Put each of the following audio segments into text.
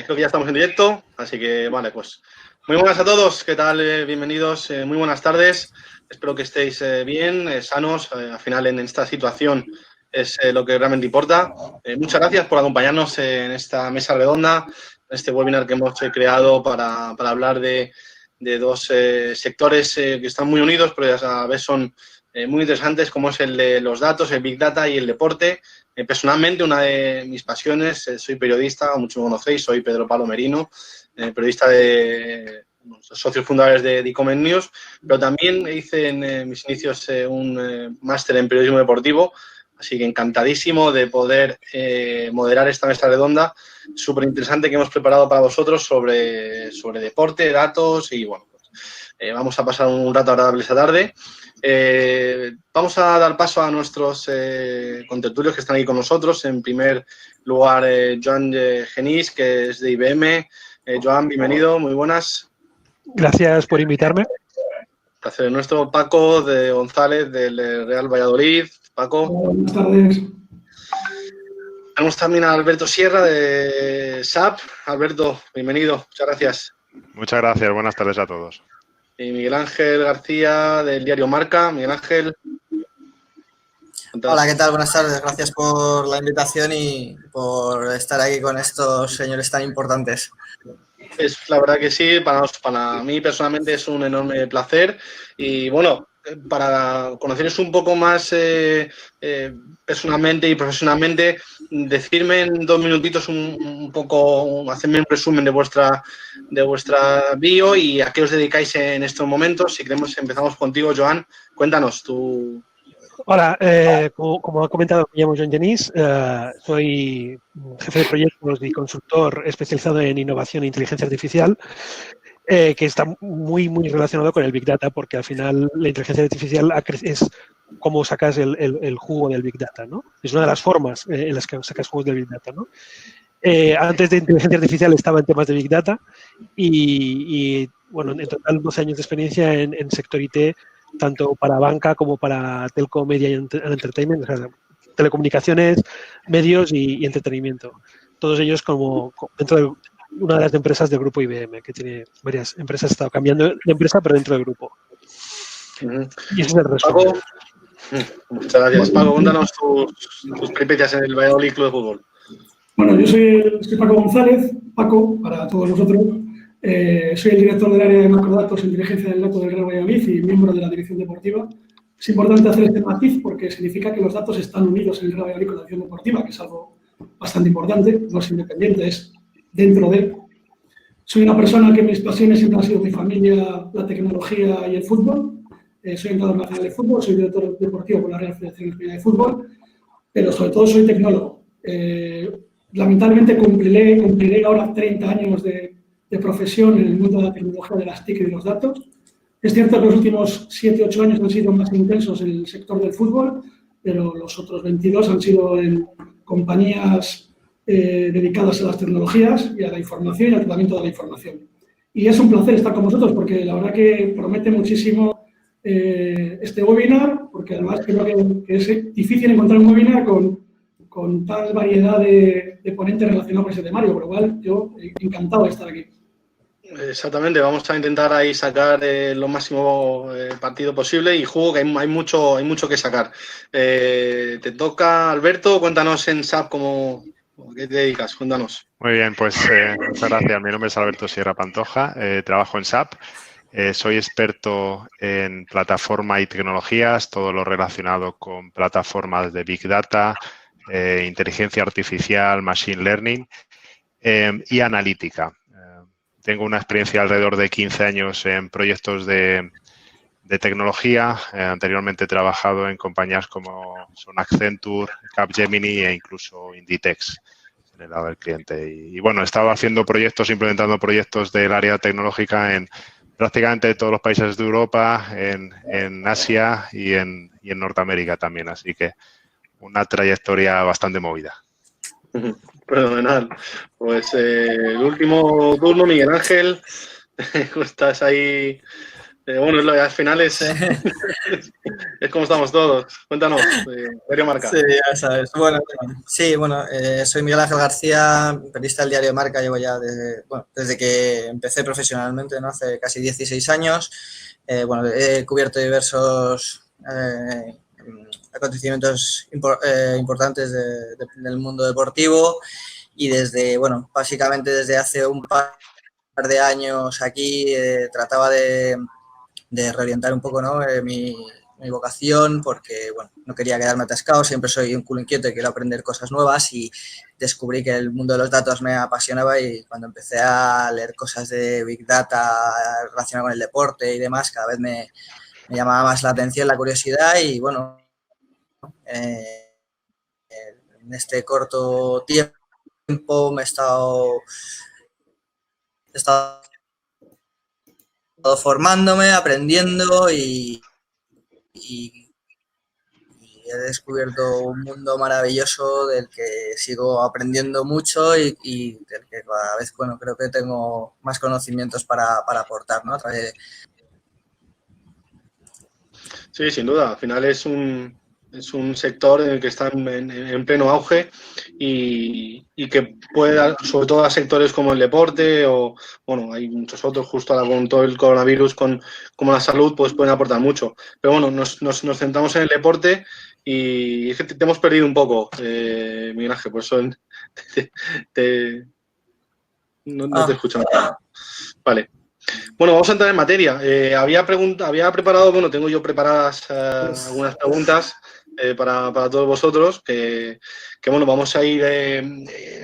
Creo que ya estamos en directo, así que vale, pues muy buenas a todos, ¿qué tal? Bienvenidos, muy buenas tardes. Espero que estéis bien, sanos. Al final, en esta situación es lo que realmente importa. Muchas gracias por acompañarnos en esta mesa redonda, en este webinar que hemos creado para hablar de dos sectores que están muy unidos, pero a la vez son muy interesantes, como es el de los datos, el Big Data y el deporte. Personalmente, una de mis pasiones, soy periodista, muchos me conocéis, soy Pedro Pablo Merino, periodista de socios fundadores de E-Commerce News, pero también hice en mis inicios un máster en periodismo deportivo, así que encantadísimo de poder moderar esta mesa redonda súper interesante que hemos preparado para vosotros sobre deporte, datos y bueno, pues, vamos a pasar un rato agradable esta tarde. Vamos a dar paso a nuestros contertulios que están aquí con nosotros. En primer lugar, Joan Genís, que es de IBM. Joan, bienvenido, muy buenas. Gracias por invitarme. Placer nuestro. Paco de González, del Real Valladolid. Paco. Buenas tardes. Tenemos también a Alberto Sierra de SAP. Alberto, bienvenido, muchas gracias. Muchas gracias, buenas tardes a todos. Y Miguel Ángel García del diario Marca. Miguel Ángel. Hola, ¿qué tal? Buenas tardes. Gracias por la invitación y por estar aquí con estos señores tan importantes. Es la verdad que sí, para mí personalmente es un enorme placer y bueno, para conoceros un poco más personalmente y profesionalmente, decirme en 2 minutitos un poco, hacerme un resumen de vuestra bio y a qué os dedicáis en estos momentos. Si queremos empezamos contigo, Joan, cuéntanos tú. Hola, como ha comentado, me llamo Joan Genís, soy jefe de proyectos y consultor especializado en innovación e inteligencia artificial, que está muy relacionado con el Big Data, porque al final la inteligencia artificial es cómo sacas el jugo del Big Data, ¿no? Es una de las formas en las que sacas jugos del Big Data, ¿no? Antes de inteligencia artificial estaba en temas de Big Data y bueno, en total 12 años de experiencia en sector IT, tanto para banca como para telco, media y entertainment, o sea, telecomunicaciones, medios y entretenimiento. Todos ellos como dentro de una de las empresas del grupo IBM, que tiene varias empresas, ha estado cambiando de empresa, pero dentro del grupo. Y eso es el resumen. Paco, muchas gracias. Paco, cuéntanos tus peripecias en el Valladolid Club de Fútbol. Bueno, yo soy Paco González, Paco, para todos nosotros. Soy el director del área de macrodatos e inteligencia del dato del Real Valladolid y miembro de la dirección deportiva. Es importante hacer este matiz porque significa que los datos están unidos en el Real Valladolid con la dirección deportiva, que es algo bastante importante, no es independiente, es dentro de. Soy una persona que mis pasiones siempre han sido mi familia, la tecnología y el fútbol. Soy entrenador nacional de fútbol, soy director deportivo por la Real Federación Española de Fútbol, pero sobre todo soy tecnólogo. Lamentablemente cumpliré ahora 30 años de profesión en el mundo de la tecnología, de las TIC y de los datos. Es cierto que los últimos 7-8 años han sido más intensos en el sector del fútbol, pero los otros 22 han sido en compañías dedicadas a las tecnologías y a la información y al tratamiento de la información. Y es un placer estar con vosotros porque la verdad que promete muchísimo este webinar, porque además creo que es difícil encontrar un webinar con tal variedad de ponentes relacionados con ese temario, por lo cual yo encantado de estar aquí. Exactamente, vamos a intentar ahí sacar lo máximo partido posible y juego que hay mucho que sacar. Te toca, Alberto, cuéntanos en SAP ¿qué te dedicas? Cuéntanos. Muy bien, pues muchas gracias. Mi nombre es Alberto Sierra Pantoja, trabajo en SAP. Soy experto en plataforma y tecnologías, todo lo relacionado con plataformas de Big Data, inteligencia artificial, machine learning y analítica. Tengo una experiencia alrededor de 15 años en proyectos de tecnología. Anteriormente he trabajado en compañías como son Accenture, Capgemini e incluso Inditex en el lado del cliente. Y bueno, he estado haciendo proyectos, implementando proyectos del área tecnológica en prácticamente todos los países de Europa, en Asia y en Norteamérica también. Así que una trayectoria bastante movida. Fenomenal. Pues el último turno, Miguel Ángel, estás ahí Bueno, al final es como estamos todos. Cuéntanos, Diario Marca. Sí, ya sabes. Bueno, soy Miguel Ángel García, periodista del Diario Marca, llevo ya desde que empecé profesionalmente, ¿no? Hace casi 16 años. He cubierto diversos acontecimientos importantes del mundo deportivo y básicamente desde hace un par de años aquí trataba de reorientar un poco, ¿no? Mi vocación, porque no quería quedarme atascado, siempre soy un culo inquieto y quiero aprender cosas nuevas y descubrí que el mundo de los datos me apasionaba y cuando empecé a leer cosas de Big Data relacionadas con el deporte y demás, cada vez me llamaba más la atención, la curiosidad y en este corto tiempo me he estado formándome, aprendiendo y he descubierto un mundo maravilloso del que sigo aprendiendo mucho y del que cada vez, creo que tengo más conocimientos para aportar, ¿no? Sí, sin duda. Al final es un sector en el que está en pleno auge y que puede dar, sobre todo a sectores como el deporte o, hay muchos otros, justo ahora con todo el coronavirus, como la salud, pues pueden aportar mucho. Pero bueno, nos centramos en el deporte y es que te hemos perdido un poco, Miguel Ángel, por eso no te escucho. Vale. Bueno, vamos a entrar en materia. Había preparado, tengo yo preparadas algunas preguntas para todos vosotros, que vamos a ir.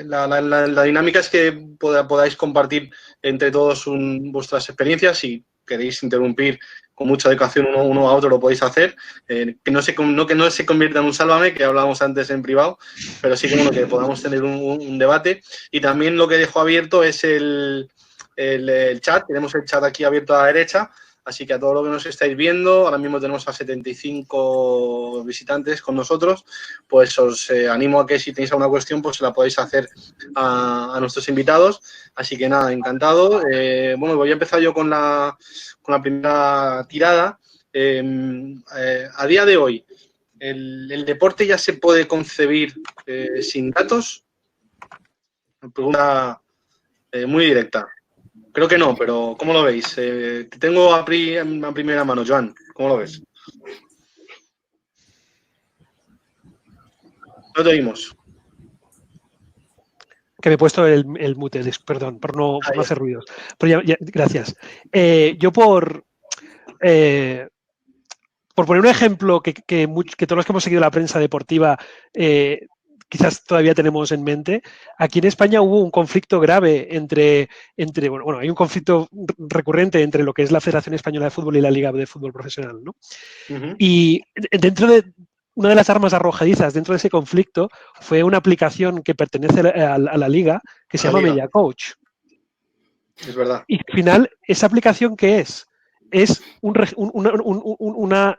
La dinámica es que podáis compartir entre todos vuestras experiencias. Si queréis interrumpir con mucha educación uno a otro, lo podéis hacer. Que no se convierta en un sálvame, que hablábamos antes en privado, pero sí que podamos tener un debate. Y también lo que dejo abierto es el chat. Tenemos el chat aquí abierto a la derecha, así que a todos los que nos estáis viendo, ahora mismo tenemos a 75 visitantes con nosotros, pues os animo a que si tenéis alguna cuestión, pues se la podéis hacer a nuestros invitados. Así que nada, encantado. Voy a empezar yo con la primera tirada. A día de hoy, ¿el deporte ya se puede concebir sin datos? Pregunta muy directa. Creo que no, pero ¿cómo lo veis? Tengo a primera mano, Joan. ¿Cómo lo ves? No te oímos. Que me he puesto el mute, perdón, por no hacer ruidos. Pero gracias. Yo por poner un ejemplo que todos los que hemos seguido la prensa deportiva quizás todavía tenemos en mente, aquí en España hubo un conflicto grave entre hay un conflicto recurrente entre lo que es la Federación Española de Fútbol y la Liga de Fútbol Profesional, ¿no? Uh-huh. Y dentro de una de las armas arrojadizas dentro de ese conflicto fue una aplicación que pertenece a la Liga que se llama Media Coach. Es verdad. Y al final, ¿esa aplicación qué es? Es una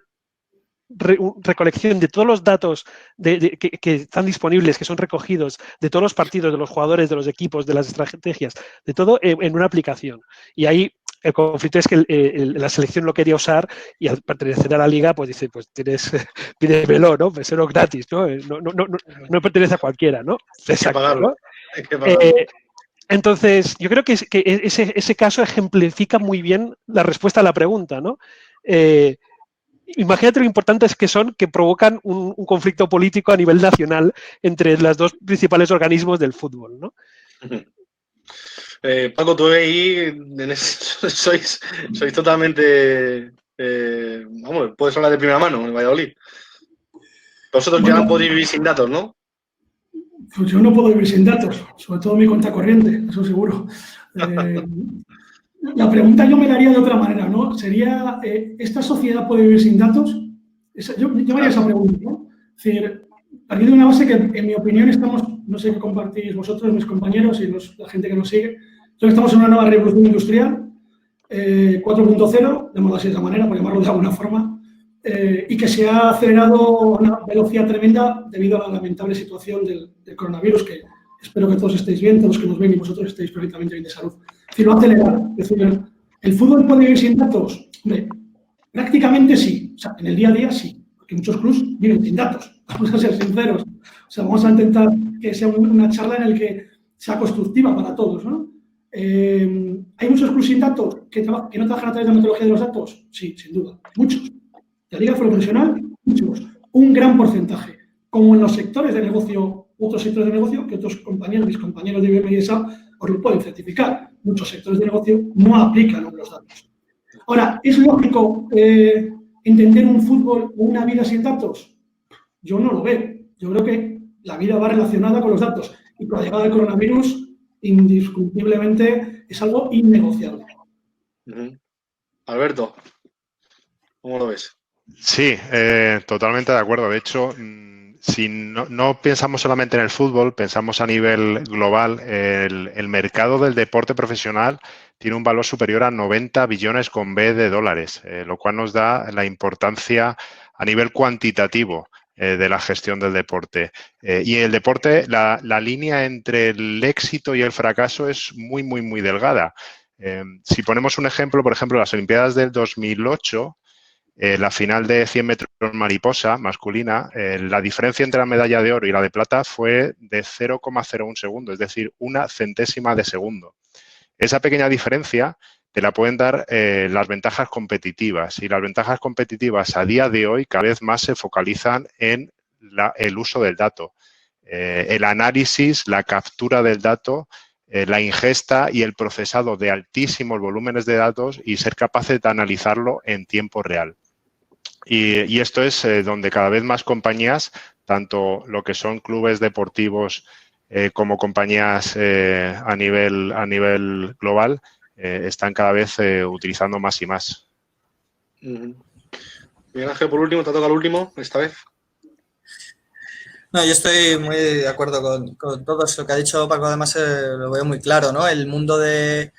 recolección de todos los datos que están disponibles, que son recogidos de todos los partidos, de los jugadores, de los equipos, de las estrategias, de todo en una aplicación. Y ahí el conflicto es que la selección lo quería usar y al pertenecer a la liga, pues dice, pues pídemelo, ¿no? Pues serlo gratis, ¿no? No pertenece a cualquiera, ¿no? Exacto, ¿no? Hay que pagarlo. Entonces, yo creo que ese caso ejemplifica muy bien la respuesta a la pregunta, ¿no? Imagínate lo importantes que son, que provocan un conflicto político a nivel nacional entre los dos principales organismos del fútbol, ¿no? Paco, tú ahí sois totalmente, puedes hablar de primera mano en Valladolid. Vosotros ya no podéis vivir sin datos, ¿no? Pues yo no puedo vivir sin datos, sobre todo mi cuenta corriente, eso seguro. La pregunta yo me la haría de otra manera, ¿no? Sería, ¿esta sociedad puede vivir sin datos? Yo me haría esa pregunta, ¿no? Es decir, partiendo de una base que, en mi opinión, estamos, no sé qué compartís vosotros, mis compañeros y la gente que nos sigue, creo que estamos en una nueva revolución industrial, 4.0, llamarlo así de esa manera, por llamarlo de alguna forma, y que se ha acelerado a una velocidad tremenda debido a la lamentable situación del coronavirus, que espero que todos estéis bien, todos los que nos ven y vosotros estéis perfectamente bien de salud. Es decir, lo ha acelerado. Es decir, ¿El fútbol puede vivir sin datos? Hombre, prácticamente sí. O sea, en el día a día sí. Porque muchos clubs viven sin datos. Vamos a ser sinceros. O sea, vamos a intentar que sea una charla en la que sea constructiva para todos, ¿no? ¿Hay muchos clubs sin datos que no trabajan a través de la metodología de los datos? Sí, sin duda. Muchos. La liga profesional, muchos. Un gran porcentaje. Como en los sectores de negocio, otros sectores de negocio, que otros compañeros, mis compañeros de IBM y SAP, os lo pueden certificar. Muchos sectores de negocio no aplican los datos. Ahora, ¿es lógico entender un fútbol o una vida sin datos? Yo no lo veo. Yo creo que la vida va relacionada con los datos. Y con la llegada del coronavirus, indiscutiblemente, es algo innegociable. Alberto, ¿cómo lo ves? Sí, totalmente de acuerdo. De hecho, si no pensamos solamente en el fútbol, pensamos a nivel global, el mercado del deporte profesional tiene un valor superior a 90 billones con B de dólares, lo cual nos da la importancia a nivel cuantitativo de la gestión del deporte. Y el deporte, la línea entre el éxito y el fracaso es muy, muy, muy delgada. Si ponemos un ejemplo, por ejemplo, las Olimpiadas del 2008, la final de 100 metros mariposa masculina, la diferencia entre la medalla de oro y la de plata fue de 0,01 segundo, es decir, una centésima de segundo. Esa pequeña diferencia te la pueden dar las ventajas competitivas, y las ventajas competitivas a día de hoy cada vez más se focalizan en el uso del dato, el análisis, la captura del dato, la ingesta y el procesado de altísimos volúmenes de datos y ser capaces de analizarlo en tiempo real. Y esto es donde cada vez más compañías, tanto lo que son clubes deportivos como compañías a nivel global, están cada vez utilizando más y más. Miguel Ángel, por último, te toca el último esta vez. No, yo estoy muy de acuerdo con todo eso que ha dicho Paco. Además, lo veo muy claro, ¿no? El mundo de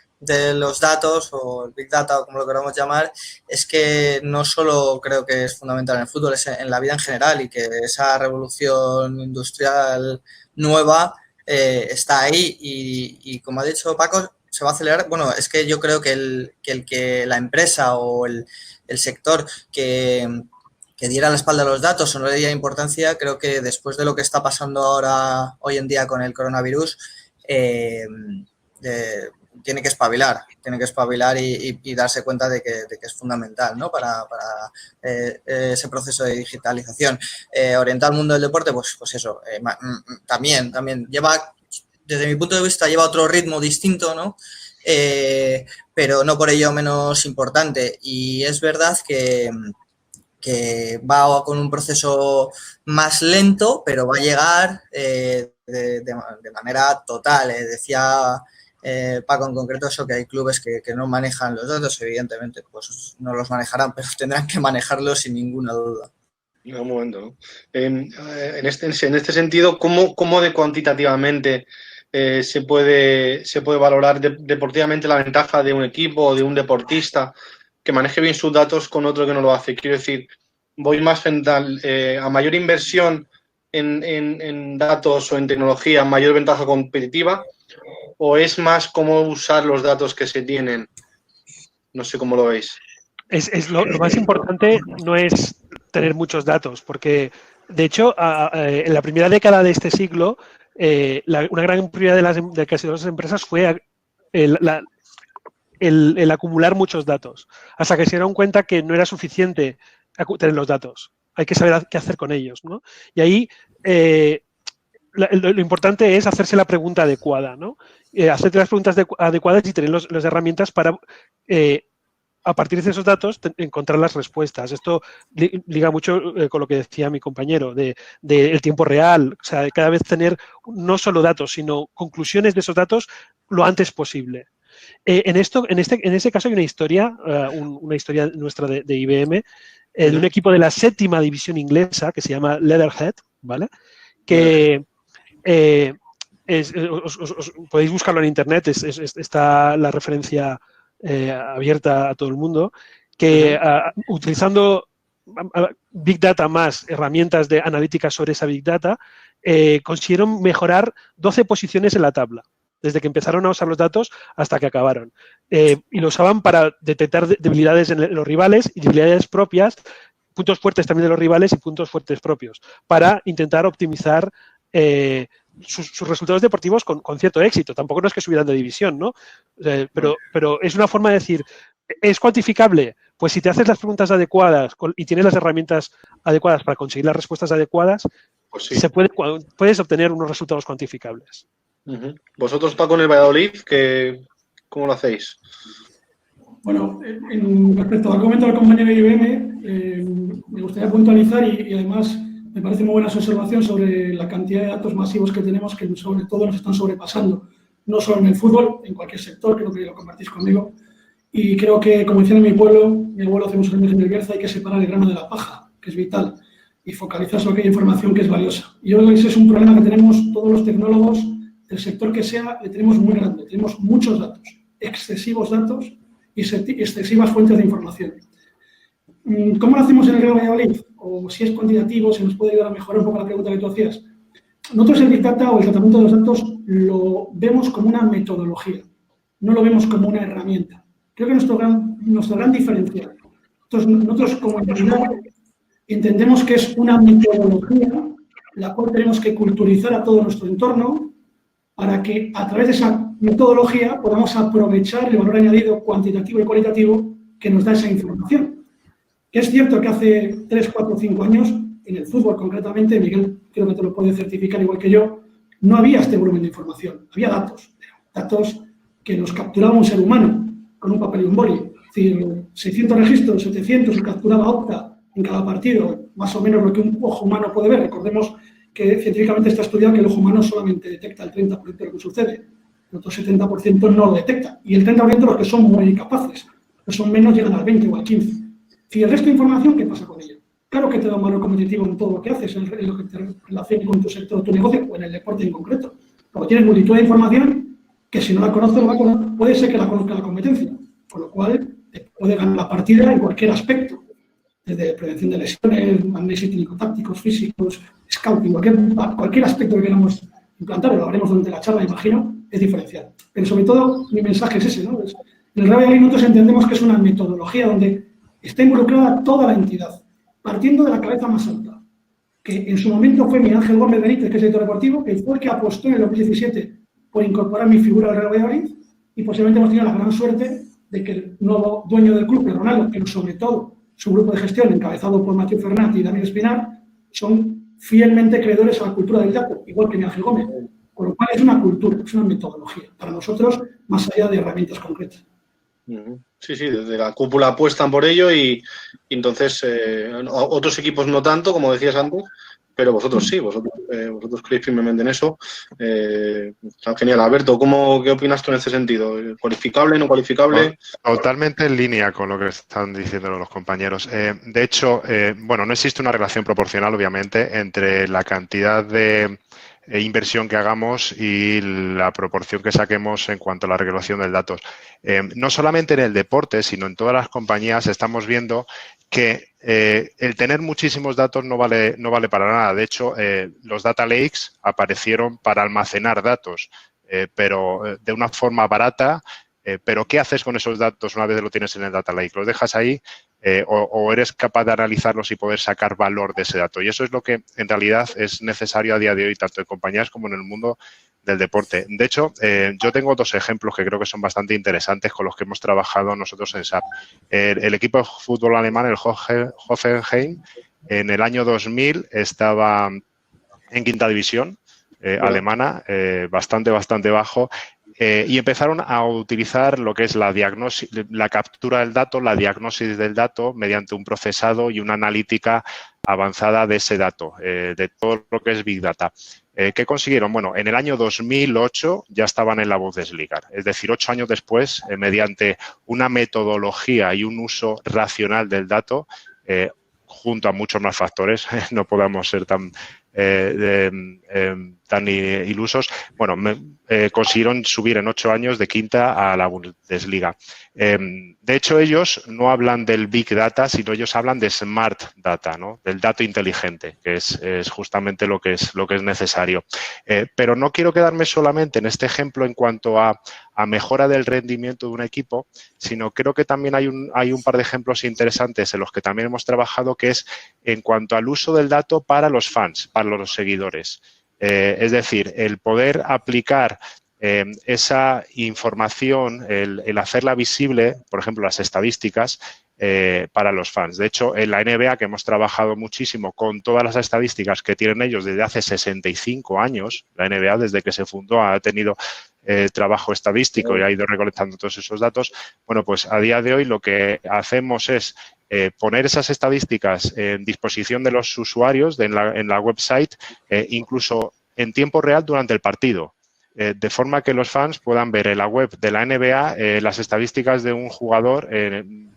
los datos, o el Big Data, o como lo queramos llamar, es que no solo creo que es fundamental en el fútbol, es en la vida en general, y que esa revolución industrial nueva está ahí, y como ha dicho Paco, se va a acelerar. Bueno, es que yo creo que la empresa o el sector que diera la espalda a los datos o no le diera importancia, creo que después de lo que está pasando ahora, hoy en día, con el coronavirus, tiene que espabilar y darse cuenta de que es fundamental, ¿no? para ese proceso de digitalización. Orientar al mundo del deporte, pues eso, también lleva, desde mi punto de vista, lleva otro ritmo distinto, ¿no? Pero no por ello menos importante. Y es verdad que va con un proceso más lento, pero va a llegar de manera total. Decía Paco en concreto eso, que hay clubes que no manejan los datos, evidentemente, pues no los manejarán, pero tendrán que manejarlos sin ninguna duda. En un momento, ¿no? En este sentido, ¿cómo de cuantitativamente se puede valorar deportivamente la ventaja de un equipo o de un deportista que maneje bien sus datos con otro que no lo hace? Quiero decir, voy más a mayor inversión en datos o en tecnología, mayor ventaja competitiva, o es más cómo usar los datos que se tienen. No sé cómo lo veis. Lo más importante no es tener muchos datos, porque de hecho en la primera década de este siglo una gran prioridad de casi todas las empresas fue el acumular muchos datos, hasta que se dieron cuenta que no era suficiente tener los datos, hay que saber qué hacer con ellos, ¿no? Y ahí lo importante es hacerse la pregunta adecuada, ¿no? Hacerte las preguntas adecuadas y tener las herramientas para, a partir de esos datos, encontrar las respuestas. Esto liga mucho con lo que decía mi compañero del tiempo real. O sea, cada vez tener no solo datos, sino conclusiones de esos datos lo antes posible. En este caso hay una historia nuestra de IBM, de un equipo de la 7ª división inglesa que se llama Leatherhead, ¿vale? Que os podéis buscarlo en internet, está la referencia abierta a todo el mundo, que utilizando Big Data más herramientas de analítica sobre esa Big Data, consiguieron mejorar 12 posiciones en la tabla. desde que empezaron a usar los datos hasta que acabaron. Y lo usaban para detectar debilidades en los rivales y debilidades propias, puntos fuertes también de los rivales y puntos fuertes propios, para intentar optimizar sus resultados deportivos con cierto éxito. Tampoco no es que subieran de división, ¿no? Pero es una forma de decir, ¿es cuantificable? Pues si te haces las preguntas adecuadas y tienes las herramientas adecuadas para conseguir las respuestas adecuadas, pues sí. Puedes obtener unos resultados cuantificables. Vosotros, Paco, en el Valladolid, ¿cómo lo hacéis? Bueno, respecto al comentario del compañero de IBM, me gustaría puntualizar y además me parece muy buena su observación sobre la cantidad de datos masivos que tenemos que sobre todo nos están sobrepasando, no solo en el fútbol, en cualquier sector, creo que lo compartís conmigo. Y creo que, como decía en mi abuelo hace muchos años en el Bierzo, hay que separar el grano de la paja, que es vital, y focalizar sobre aquella información que es valiosa. Y yo creo que ese es un problema que tenemos todos los tecnólogos, del sector que sea, le tenemos muy grande. Tenemos muchos datos, excesivos datos y excesivas fuentes de información. ¿Cómo lo hacemos en el Real Valladolid? O si es cuantitativo, si nos puede ayudar a mejorar un poco la pregunta que tú hacías. Nosotros el Big Data o el tratamiento de los datos lo vemos como una metodología, no lo vemos como una herramienta. Creo que nuestro gran diferencial. Nosotros como entidad entendemos que es una metodología la cual tenemos que culturizar a todo nuestro entorno para que a través de esa metodología podamos aprovechar el valor añadido cuantitativo y cualitativo que nos da esa información. Es cierto que hace 3, 4, 5 años, en el fútbol concretamente, Miguel creo que te lo puede certificar igual que yo, no había este volumen de información, había datos que nos capturaba un ser humano con un papel y un boli. Es decir, 600 registros, 700 que capturaba Opta en cada partido, más o menos lo que un ojo humano puede ver. Recordemos que científicamente está estudiado que el ojo humano solamente detecta el 30% de lo que sucede, el otro 70% no lo detecta, y el 30% los que son muy capaces, los son menos llegan al 20 o al 15. Y el resto de información, ¿qué pasa con ella? Claro que te da un valor competitivo en todo lo que haces, en lo que te relaciona con tu sector, tu negocio o en el deporte en concreto. Luego tienes multitud de información que si no la conoces, puede ser que la conozca la competencia, con lo cual te puede ganar la partida en cualquier aspecto, desde prevención de lesiones, análisis técnico-tácticos, físicos, scouting, cualquier aspecto que queramos implantar, lo haremos durante la charla, imagino, es diferencial. Pero sobre todo, mi mensaje es ese, ¿no? En el Real Valladolid nosotros entendemos que es una metodología donde está involucrada toda la entidad, partiendo de la cabeza más alta, que en su momento fue Miguel Ángel Gómez Benítez, que es director deportivo, que fue el que apostó en el 2017 por incorporar mi figura al Real Valladolid, y posiblemente hemos tenido la gran suerte de que el nuevo dueño del club, Ronaldo, pero sobre todo su grupo de gestión, encabezado por Mathieu Fernat y Daniel Espinar, son fielmente creedores a la cultura del dato, igual que Miguel Ángel Gómez, con lo cual es una cultura, es una metodología, para nosotros, más allá de herramientas concretas. Sí, desde la cúpula apuestan por ello y entonces otros equipos no tanto, como decías antes, pero vosotros sí, vosotros creéis firmemente en eso. Está genial. Alberto, ¿qué opinas tú en ese sentido? ¿Cualificable, no cualificable? Totalmente en línea con lo que están diciendo los compañeros. De hecho, no existe una relación proporcional, obviamente, entre la cantidad de inversión que hagamos y la proporción que saquemos en cuanto a la regulación del datos. No solamente en el deporte, sino en todas las compañías estamos viendo que el tener muchísimos datos no vale para nada. De hecho, los data lakes aparecieron para almacenar datos, pero de una forma barata. Pero ¿qué haces con esos datos una vez lo tienes en el data lake? ¿Los dejas ahí o eres capaz de analizarlos y poder sacar valor de ese dato? Y eso es lo que en realidad es necesario a día de hoy, tanto en compañías como en el mundo del deporte. De hecho, yo tengo 2 ejemplos que creo que son bastante interesantes con los que hemos trabajado nosotros en SAP. El equipo de fútbol alemán, el Hoffenheim, en el año 2000 estaba en 5ª división alemana, bastante bajo. Y empezaron a utilizar lo que es la captura del dato, la diagnosis del dato mediante un procesado y una analítica avanzada de ese dato, de todo lo que es Big Data. ¿Qué consiguieron? Bueno, en el año 2008 ya estaban en la Bundesliga, es decir, 8 años después, mediante una metodología y un uso racional del dato, junto a muchos más factores, no podamos ser tan tan ilusos, bueno, consiguieron subir en 8 años de quinta a la Bundesliga. De hecho, ellos no hablan del Big Data, sino ellos hablan de Smart Data, ¿no? Del dato inteligente, que es justamente lo que es necesario. Pero no quiero quedarme solamente en este ejemplo en cuanto a mejora del rendimiento de un equipo, sino creo que también hay un par de ejemplos interesantes en los que también hemos trabajado, que es en cuanto al uso del dato para los fans, para los seguidores. Es decir, el poder aplicar esa información, el hacerla visible, por ejemplo, las estadísticas, para los fans. De hecho, en la NBA, que hemos trabajado muchísimo con todas las estadísticas que tienen ellos desde hace 65 años, la NBA desde que se fundó ha tenido trabajo estadístico y ha ido recolectando todos esos datos. Bueno, pues a día de hoy lo que hacemos es poner esas estadísticas en disposición de los usuarios en la website, incluso en tiempo real durante el partido. De forma que los fans puedan ver en la web de la NBA las estadísticas de un jugador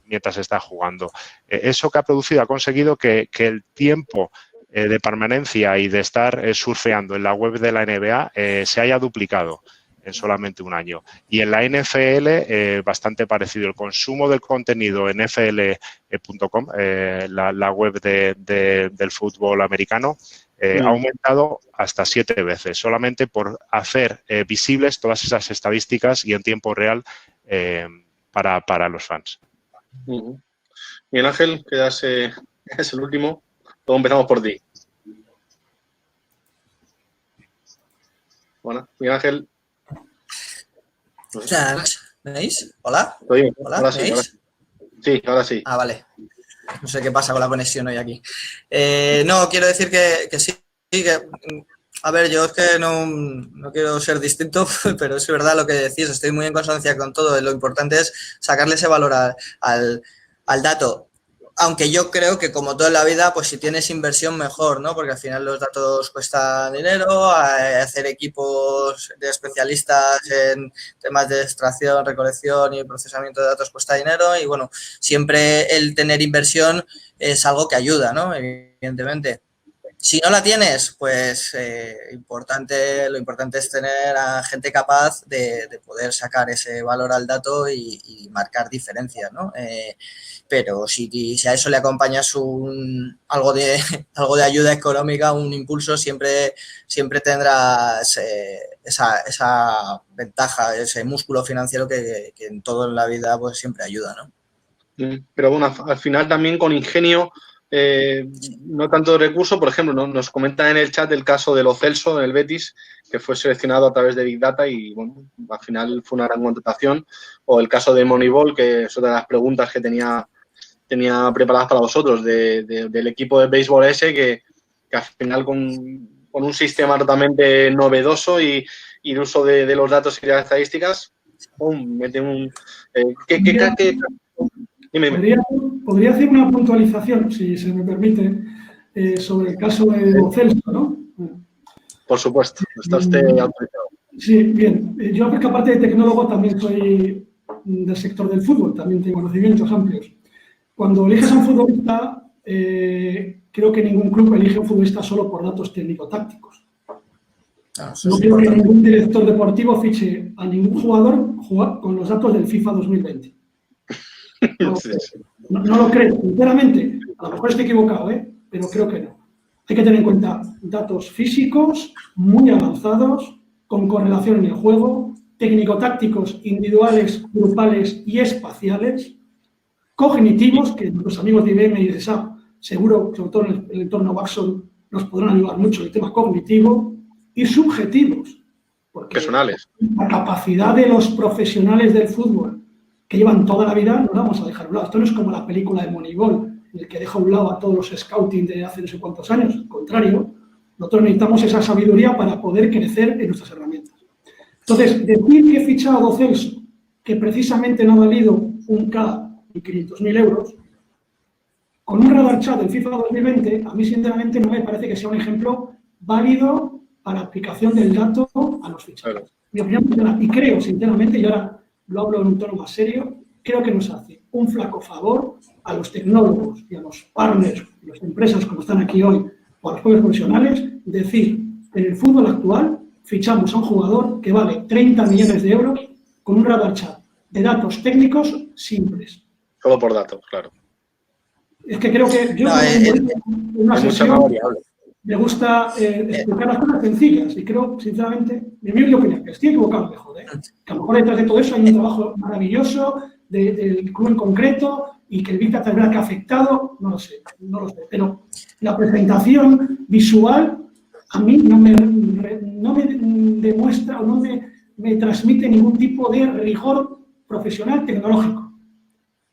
mientras está jugando. Eso que ha producido ha conseguido que el tiempo de permanencia y de estar surfeando en la web de la NBA se haya duplicado en solamente un año. Y en la NFL, bastante parecido. El consumo del contenido en NFL.com, la web del fútbol americano, ha aumentado hasta 7 veces, solamente por hacer visibles todas esas estadísticas y en tiempo real para los fans. Bien, Ángel, quedas es el último. Luego empezamos por ti. Bueno, bien, Ángel. ¿Me veis? ¿Hola? Oye, ¿Hola? ahora ¿Me sí, veis? Sí, ahora sí. Ah, vale. No sé qué pasa con la conexión hoy aquí. No, quiero decir que sí, que... A ver, yo es que no quiero ser distinto, pero es verdad lo que decís, estoy muy en consonancia con todo. Lo importante es sacarle ese valor al dato. Aunque yo creo que, como todo en la vida, pues si tienes inversión, mejor, ¿no? Porque al final los datos cuestan dinero, hacer equipos de especialistas en temas de extracción, recolección y procesamiento de datos cuesta dinero y, bueno, siempre el tener inversión es algo que ayuda, ¿no? Evidentemente. Si no la tienes, pues lo importante es tener a gente capaz de poder sacar ese valor al dato y marcar diferencias, ¿no? Pero si a eso le acompañas algo de ayuda económica, un impulso, siempre tendrás esa ventaja, ese músculo financiero que en todo en la vida pues siempre ayuda, ¿no? Pero bueno, al final también con ingenio, no tanto de recurso. Por ejemplo, nos comenta en el chat el caso de Lo Celso en el Betis, que fue seleccionado a través de Big Data y, bueno, al final fue una gran contratación. O el caso de Moneyball, que es otra de las preguntas que tenía preparadas para vosotros, del equipo de béisbol ese, que al final con un sistema totalmente novedoso y el uso de los datos y de las estadísticas, mete un... Dime. Podría hacer una puntualización, si se me permite, sobre el caso de Lo Celso, ¿no? Por supuesto, está usted autorizado. Sí, bien. Yo, porque aparte de tecnólogo, también soy del sector del fútbol, también tengo conocimientos amplios. Cuando eliges a un futbolista, creo que ningún club elige a un futbolista solo por datos técnico-tácticos. No creo que ningún director deportivo fiche a ningún jugador con los datos del FIFA 2020. No lo creo, sinceramente. A lo mejor estoy equivocado, pero creo que no. Hay que tener en cuenta datos físicos muy avanzados, con correlación en el juego, técnico-tácticos individuales, grupales y espaciales, cognitivos, que los amigos de IBM y de SAP, seguro, sobre todo en el entorno Watson, nos podrán ayudar mucho en el tema cognitivo, y subjetivos. Porque personales. La capacidad de los profesionales del fútbol que llevan toda la vida, no la vamos a dejar a un lado. Esto no es como la película de Moneyball, en el que deja a un lado a todos los scouting de hace no sé cuántos años. Al contrario, nosotros necesitamos esa sabiduría para poder crecer en nuestras herramientas. Entonces, decir que he fichado a Lo Celso, que precisamente no ha valido un K y 500.000 euros, con un radar chat del FIFA 2020, a mí sinceramente no me parece que sea un ejemplo válido para aplicación del dato a los fichajes. Mi opinión, y creo sinceramente, y ahora lo hablo en un tono más serio, creo que nos hace un flaco favor a los tecnólogos y a los partners, las empresas como están aquí hoy, o a los propios profesionales decir, en el fútbol actual fichamos a un jugador que vale 30 millones de euros con un radar chat de datos técnicos simples. Solo por datos, claro. Es que creo que yo en una sesión me gusta explicar las cosas sencillas y creo, sinceramente, mi humilde opinión, que estoy equivocado, me jode, que a lo mejor detrás de todo eso hay un trabajo maravilloso del club en concreto y que el Big Data es verdad que ha afectado, no lo sé, pero la presentación visual a mí no me demuestra o no me transmite ningún tipo de rigor profesional tecnológico.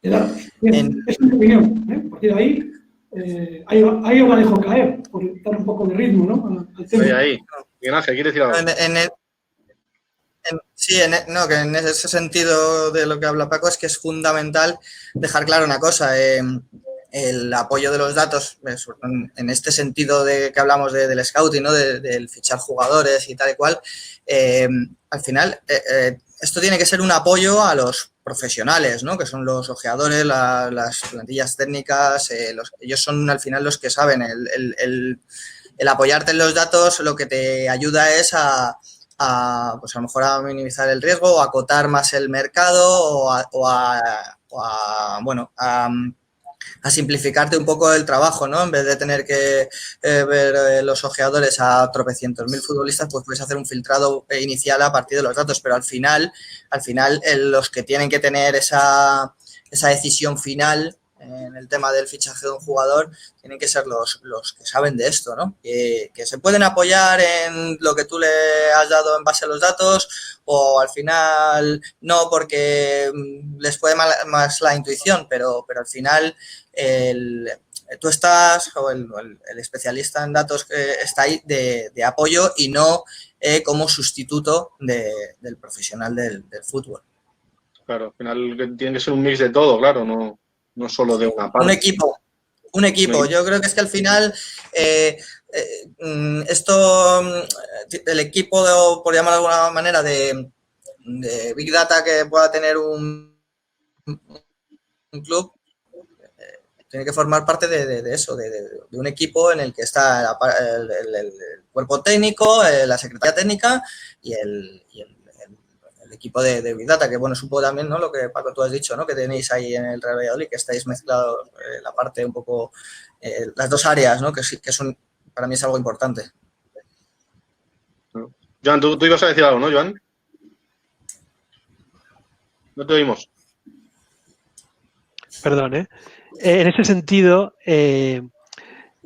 Es mi opinión, ¿eh? Porque de ahí os la dejo caer, por dar un poco de ritmo, ¿no? Ahí. Miguel Ángel, ¿quieres decir algo? Que en ese sentido de lo que habla Paco es que es fundamental dejar claro una cosa. El apoyo de los datos, en este sentido de que hablamos del scouting, ¿no? Del fichar jugadores y tal y cual, al final esto tiene que ser un apoyo a los profesionales, ¿no? Que son los ojeadores, las plantillas técnicas, ellos son al final los que saben. El apoyarte en los datos lo que te ayuda es pues a lo mejor a minimizar el riesgo o a acotar más el mercado a simplificarte un poco el trabajo, ¿no? En vez de tener que ver los ojeadores a tropecientos mil futbolistas, pues puedes hacer un filtrado inicial a partir de los datos, pero al final los que tienen que tener esa decisión final en el tema del fichaje de un jugador tienen que ser los que saben de esto, ¿no? Que se pueden apoyar en lo que tú le has dado en base a los datos o al final no porque les puede más la intuición, pero al final tú estás, o el especialista en datos está ahí de apoyo y no como sustituto del profesional del fútbol. Claro, al final tiene que ser un mix de todo, claro, no solo de una parte. Un equipo. Yo creo que es que al final el equipo, por llamarlo de alguna manera, de Big Data que pueda tener un club, tiene que formar parte de eso, de un equipo en el que está el cuerpo técnico, la secretaría técnica y el equipo de Big Data, que bueno, supongo también, ¿no? Lo que Paco tú has dicho, ¿no? Que tenéis ahí en el Real Valladolid, que estáis mezclados la parte un poco, las dos áreas, ¿no? Que son, para mí es algo importante. Joan, tú ibas a decir algo, ¿no, Joan? No te oímos. Perdón, ¿eh? En ese sentido,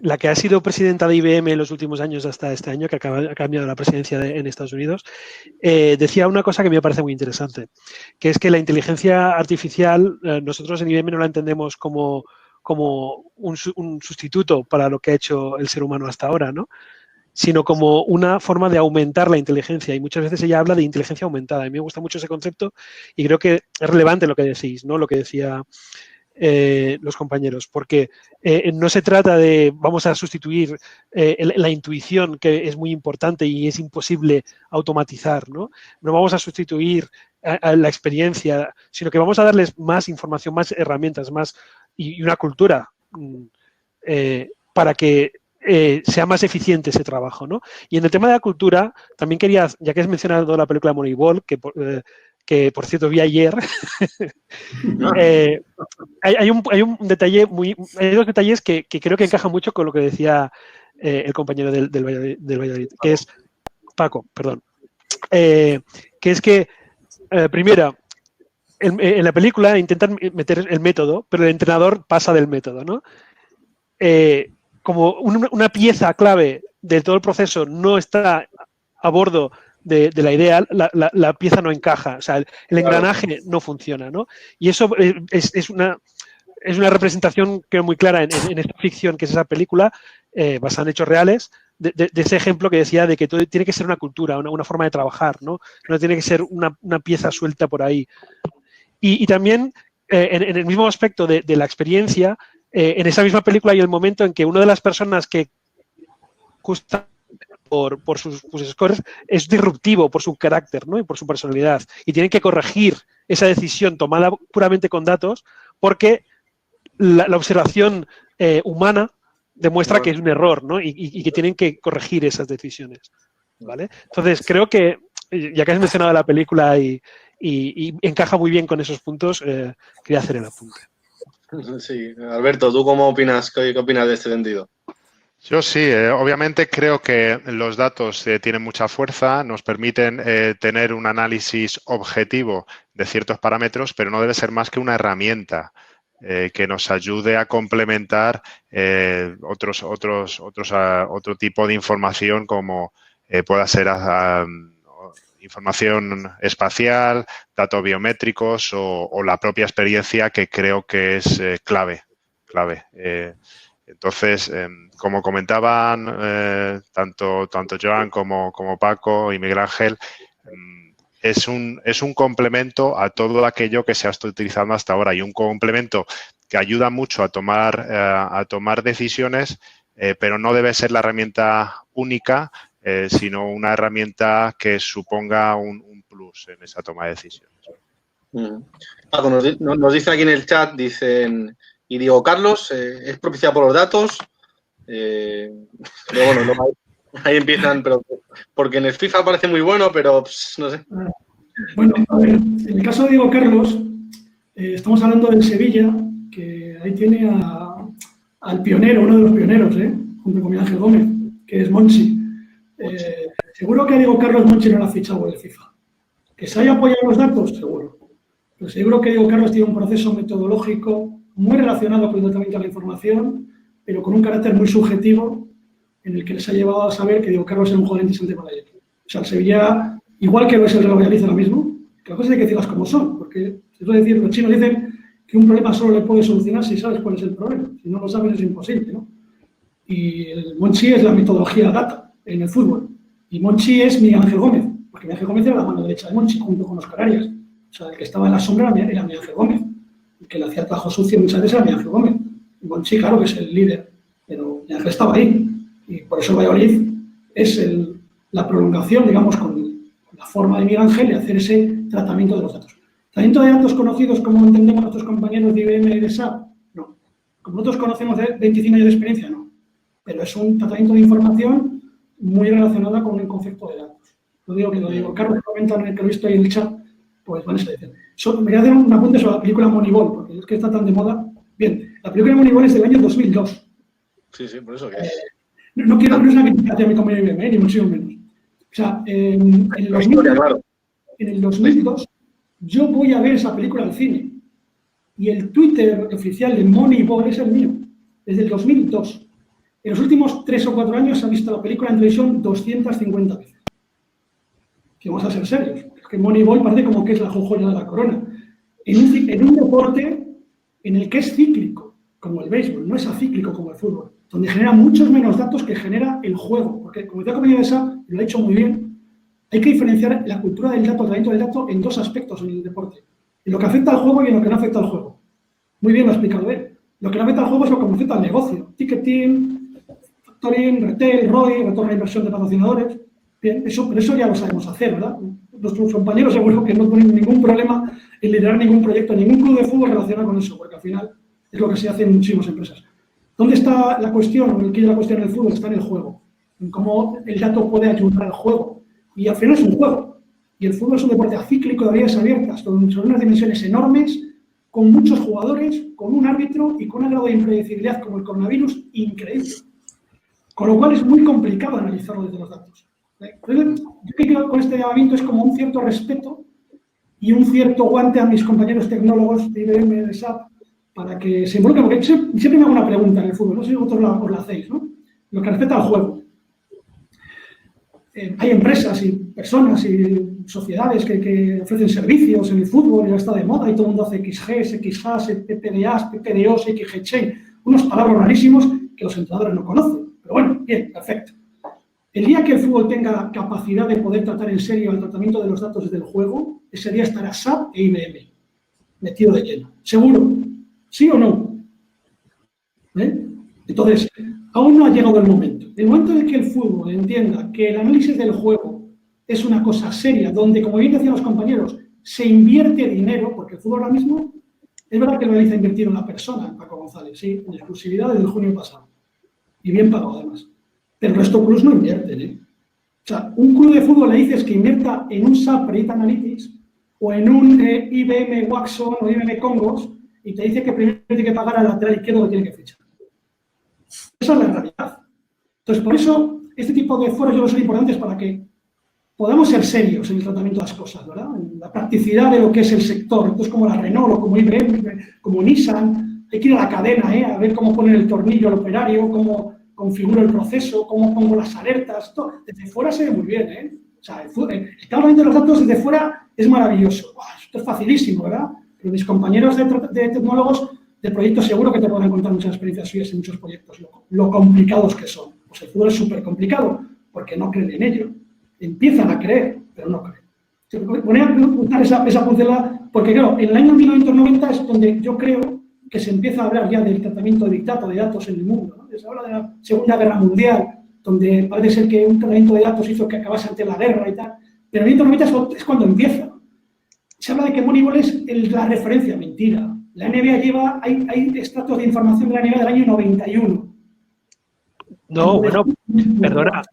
la que ha sido presidenta de IBM en los últimos años hasta este año, que ha cambiado la presidencia en Estados Unidos, decía una cosa que me parece muy interesante, que es que la inteligencia artificial, nosotros en IBM no la entendemos como un sustituto para lo que ha hecho el ser humano hasta ahora, ¿no? Sino como una forma de aumentar la inteligencia. Y muchas veces ella habla de inteligencia aumentada. A mí me gusta mucho ese concepto y creo que es relevante lo que decís, ¿no? Lo que decía los compañeros, porque no se trata de vamos a sustituir la intuición, que es muy importante y es imposible automatizar, ¿no? No vamos a sustituir a la experiencia, sino que vamos a darles más información, más herramientas, más y una cultura para que sea más eficiente ese trabajo, ¿no? Y en el tema de la cultura, también quería, ya que has mencionado la película Moneyball, que por cierto vi ayer, hay un detalle hay dos detalles que creo que encajan mucho con lo que decía el compañero del Valladolid, que es Paco, perdón, que es que primero en la película intentan meter el método, pero el entrenador pasa del método, ¿no? Como una pieza clave de todo el proceso no está a bordo de la idea, la pieza no encaja, o sea, el engranaje no funciona, ¿no? Y eso es una representación que es muy clara en esta ficción, que es esa película, basada en hechos reales, de ese ejemplo que decía de que todo tiene que ser una cultura, una forma de trabajar, ¿no? No tiene que ser una pieza suelta por ahí. Y también, en el mismo aspecto de la experiencia, en esa misma película hay el momento en que una de las personas que gusta por sus scores es disruptivo por su carácter, ¿no? Y por su personalidad. Y tienen que corregir esa decisión tomada puramente con datos porque la observación humana demuestra que es un error, ¿no? Y que tienen que corregir esas decisiones, ¿vale? Entonces, creo que, ya que has mencionado la película y encaja muy bien con esos puntos, quería hacer el apunte. Sí, Alberto, ¿tú cómo opinas? ¿Qué opinas de este sentido? Yo sí, obviamente creo que los datos tienen mucha fuerza, nos permiten tener un análisis objetivo de ciertos parámetros, pero no debe ser más que una herramienta que nos ayude a complementar otro tipo de información como pueda ser información espacial, datos biométricos o la propia experiencia, que creo que es clave. Entonces, como comentaban tanto Joan como Paco y Miguel Ángel, es un complemento a todo aquello que se ha estado utilizando hasta ahora, y un complemento que ayuda mucho a tomar decisiones, pero no debe ser la herramienta única, sino una herramienta que suponga un plus en esa toma de decisiones. Paco, nos dicen aquí en el chat, dicen... Y digo, Carlos, es propiciado por los datos. Pero bueno, ahí empiezan, pero porque en el FIFA parece muy bueno, pero no sé. Bueno, a ver, en el caso de Diego Carlos, estamos hablando del Sevilla, que ahí tiene al pionero, uno de los pioneros, junto con Miguel Ángel Gómez, que es Monchi. Seguro que a Diego Carlos Monchi no lo ha fichado por el FIFA. Que se haya apoyado los datos, seguro. Pero seguro que Diego Carlos tiene un proceso metodológico muy relacionado con el tratamiento de la información, pero con un carácter muy subjetivo, en el que les ha llevado a saber que Diego Carlos era un jugador interesante para ellos. O sea, el Sevilla, igual que lo es el Real Valladolid ahora mismo, que las cosas hay que decirlas como son, porque es decir, los chinos dicen que un problema solo le puede solucionar si sabes cuál es el problema. Si no lo sabes es imposible, ¿no? Y el Monchi es la metodología data en el fútbol. Y Monchi es Miguel Ángel Gómez, porque Miguel Ángel Gómez era la mano derecha de Monchi, junto con Oscar Arias. O sea, el que estaba en la sombra era Miguel Ángel Gómez. El que le hacía el trabajo sucio muchas veces era Miguel Ángel Gómez. Y Monchi, claro que es el líder, pero Miguel Ángel estaba ahí. Y por eso el Valladolid es la prolongación, digamos, con la forma de Miguel Ángel de hacer ese tratamiento de los datos. ¿Tratamiento de datos conocidos como entendemos nuestros compañeros de IBM y de SAP? No. Como nosotros conocemos de 25 años de experiencia, no. Pero es un tratamiento de información muy relacionado con el concepto de datos. Lo digo, Carlos comenta en el que lo he visto ahí en el chat, pues van a ser. Me voy a hacer un apunte sobre la película Moneyball, porque es que está tan de moda. Bien, la película Moneyball es del año 2002. Sí, por eso que es. No es una crítica hacia mi compañero IBM, ni mucho menos. O sea, en el 2002 yo voy a ver esa película al cine y el Twitter oficial de Moneyball es el mío, desde el 2002. En los últimos 3 o 4 años se ha visto la película en televisión 250 veces. Que vamos a ser serios, es que Moneyball parece como que es la joya de la corona. En un deporte en el que es cíclico, como el béisbol, no es acíclico como el fútbol, donde genera muchos menos datos que genera el juego. Porque, como decía el compañero de SAP, lo ha dicho muy bien, hay que diferenciar la cultura del dato, el tratamiento del dato, en 2 aspectos en el deporte. En lo que afecta al juego y en lo que no afecta al juego. Muy bien lo ha explicado él. Lo que no afecta al juego es lo que afecta al negocio. Ticketing, factoring, retail, ROI, retorno a inversión de patrocinadores. Bien, pero eso ya lo sabemos hacer, ¿verdad? Nuestros compañeros seguro que no tienen ningún problema en liderar ningún proyecto, ningún club de fútbol relacionado con eso, porque al final es lo que se hace en muchísimas empresas. ¿Dónde está la cuestión, o el quid de la cuestión en el fútbol? Está en el juego, en cómo el dato puede ayudar al juego. Y al final es un juego. Y el fútbol es un deporte acíclico de vías abiertas, con unas dimensiones enormes, con muchos jugadores, con un árbitro y con un grado de impredecibilidad como el coronavirus increíble. Con lo cual es muy complicado analizarlo desde los datos. Entonces, yo creo que con este llamamiento es como un cierto respeto y un cierto guante a mis compañeros tecnólogos de IBM, de SAP, para que se involucren, porque siempre me hago una pregunta en el fútbol, no sé si vosotros os la hacéis, ¿no? Lo que respecta al juego. Hay empresas y personas y sociedades que ofrecen servicios en el fútbol y ya está de moda y todo el mundo hace XGs, XHAS, PPDAs, PPDOs, XGchain, unos palabras rarísimos que los entrenadores no conocen. Pero bueno, bien, perfecto. El día que el fútbol tenga capacidad de poder tratar en serio el tratamiento de los datos del juego, ese día estará SAP e IBM metido de lleno. ¿Seguro? ¿Sí o no? Entonces, aún no ha llegado el momento. El momento en el que el fútbol entienda que el análisis del juego es una cosa seria, donde, como bien decían los compañeros, se invierte dinero, porque el fútbol ahora mismo, es verdad que lo realiza invertir en una persona, Paco González, sí, en exclusividad desde el junio pasado. y bien pagado además. Pero el resto de clubes no invierten, ¿eh? O sea, un club de fútbol le dices que invierta en un SAP Predictive Analytics o en un IBM Watson o IBM Congos y te dice que primero tiene que pagar al lateral izquierdo que tiene que fichar. Esa es la realidad. Entonces, por eso, este tipo de foros yo creo que son importantes para que podamos ser serios en el tratamiento de las cosas, ¿verdad? En la practicidad de lo que es el sector. Entonces, como la Renault o como IBM, como Nissan, hay que ir a la cadena, a ver cómo poner el tornillo al operario, cómo configuro el proceso, cómo pongo las alertas. Todo. Desde fuera se ve muy bien, ¿eh? O sea, el tratamiento de los datos desde fuera es maravilloso. ¡Wow! Esto es facilísimo, ¿verdad? Pero mis compañeros de tecnólogos de proyectos seguro que te podrán contar muchas experiencias suyas en muchos proyectos, lo complicados que son. Pues el fútbol es súper complicado porque no creen en ello. Empiezan a creer, pero no creen. Voy a preguntar esa pincelada porque, claro, en el año 1990 es donde yo creo que se empieza a hablar ya del tratamiento de Big Data, de datos en el mundo, ¿no? Se habla de la Segunda Guerra Mundial, donde parece ser que un tratamiento de datos hizo que acabase ante la guerra y tal, pero en el 1990 es cuando empieza. Se habla de que Moneyball es la referencia, mentira. La NBA hay extractos de información de la NBA del año 91. No, bueno,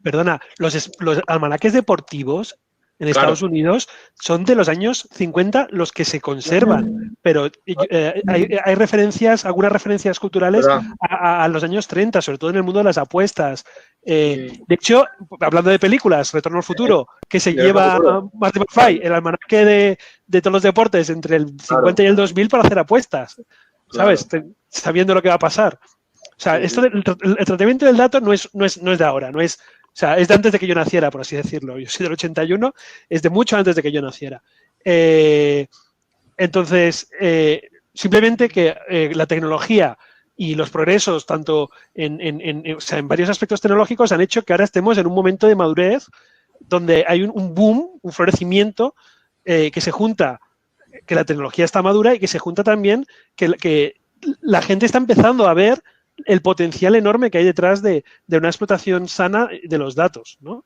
perdona. Los almanaques deportivos en Estados Unidos son de los años 50 los que se conservan, pero hay referencias, algunas referencias culturales a los años 30, sobre todo en el mundo de las apuestas. De hecho, hablando de películas, Retorno al Futuro, que se lleva Marty McFly, el almanaque de todos los deportes entre el 50 y el 2000 para hacer apuestas, ¿sabes? Sabiendo lo que va a pasar. O sea, esto el tratamiento del dato no es de ahora, no es... O sea, es de antes de que yo naciera, por así decirlo. Yo soy del 81, es de mucho antes de que yo naciera. Entonces, simplemente que la tecnología y los progresos, tanto en varios aspectos tecnológicos, han hecho que ahora estemos en un momento de madurez donde hay un boom, un florecimiento que se junta, que la tecnología está madura y que se junta también que la gente está empezando a ver el potencial enorme que hay detrás de una explotación sana de los datos, ¿no?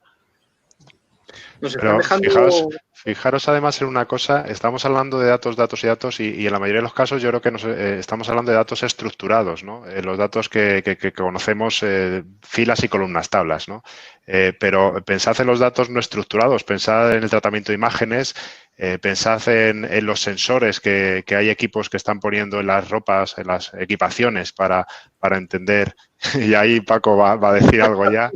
Pero fijaros además en una cosa, estamos hablando de datos y en la mayoría de los casos yo creo que estamos hablando de datos estructurados, ¿no? Los datos que conocemos, filas y columnas, tablas, ¿no? Pero pensad en los datos no estructurados, pensad en el tratamiento de imágenes, pensad en los sensores que hay equipos que están poniendo en las ropas, en las equipaciones para entender, y ahí Paco va a decir algo ya,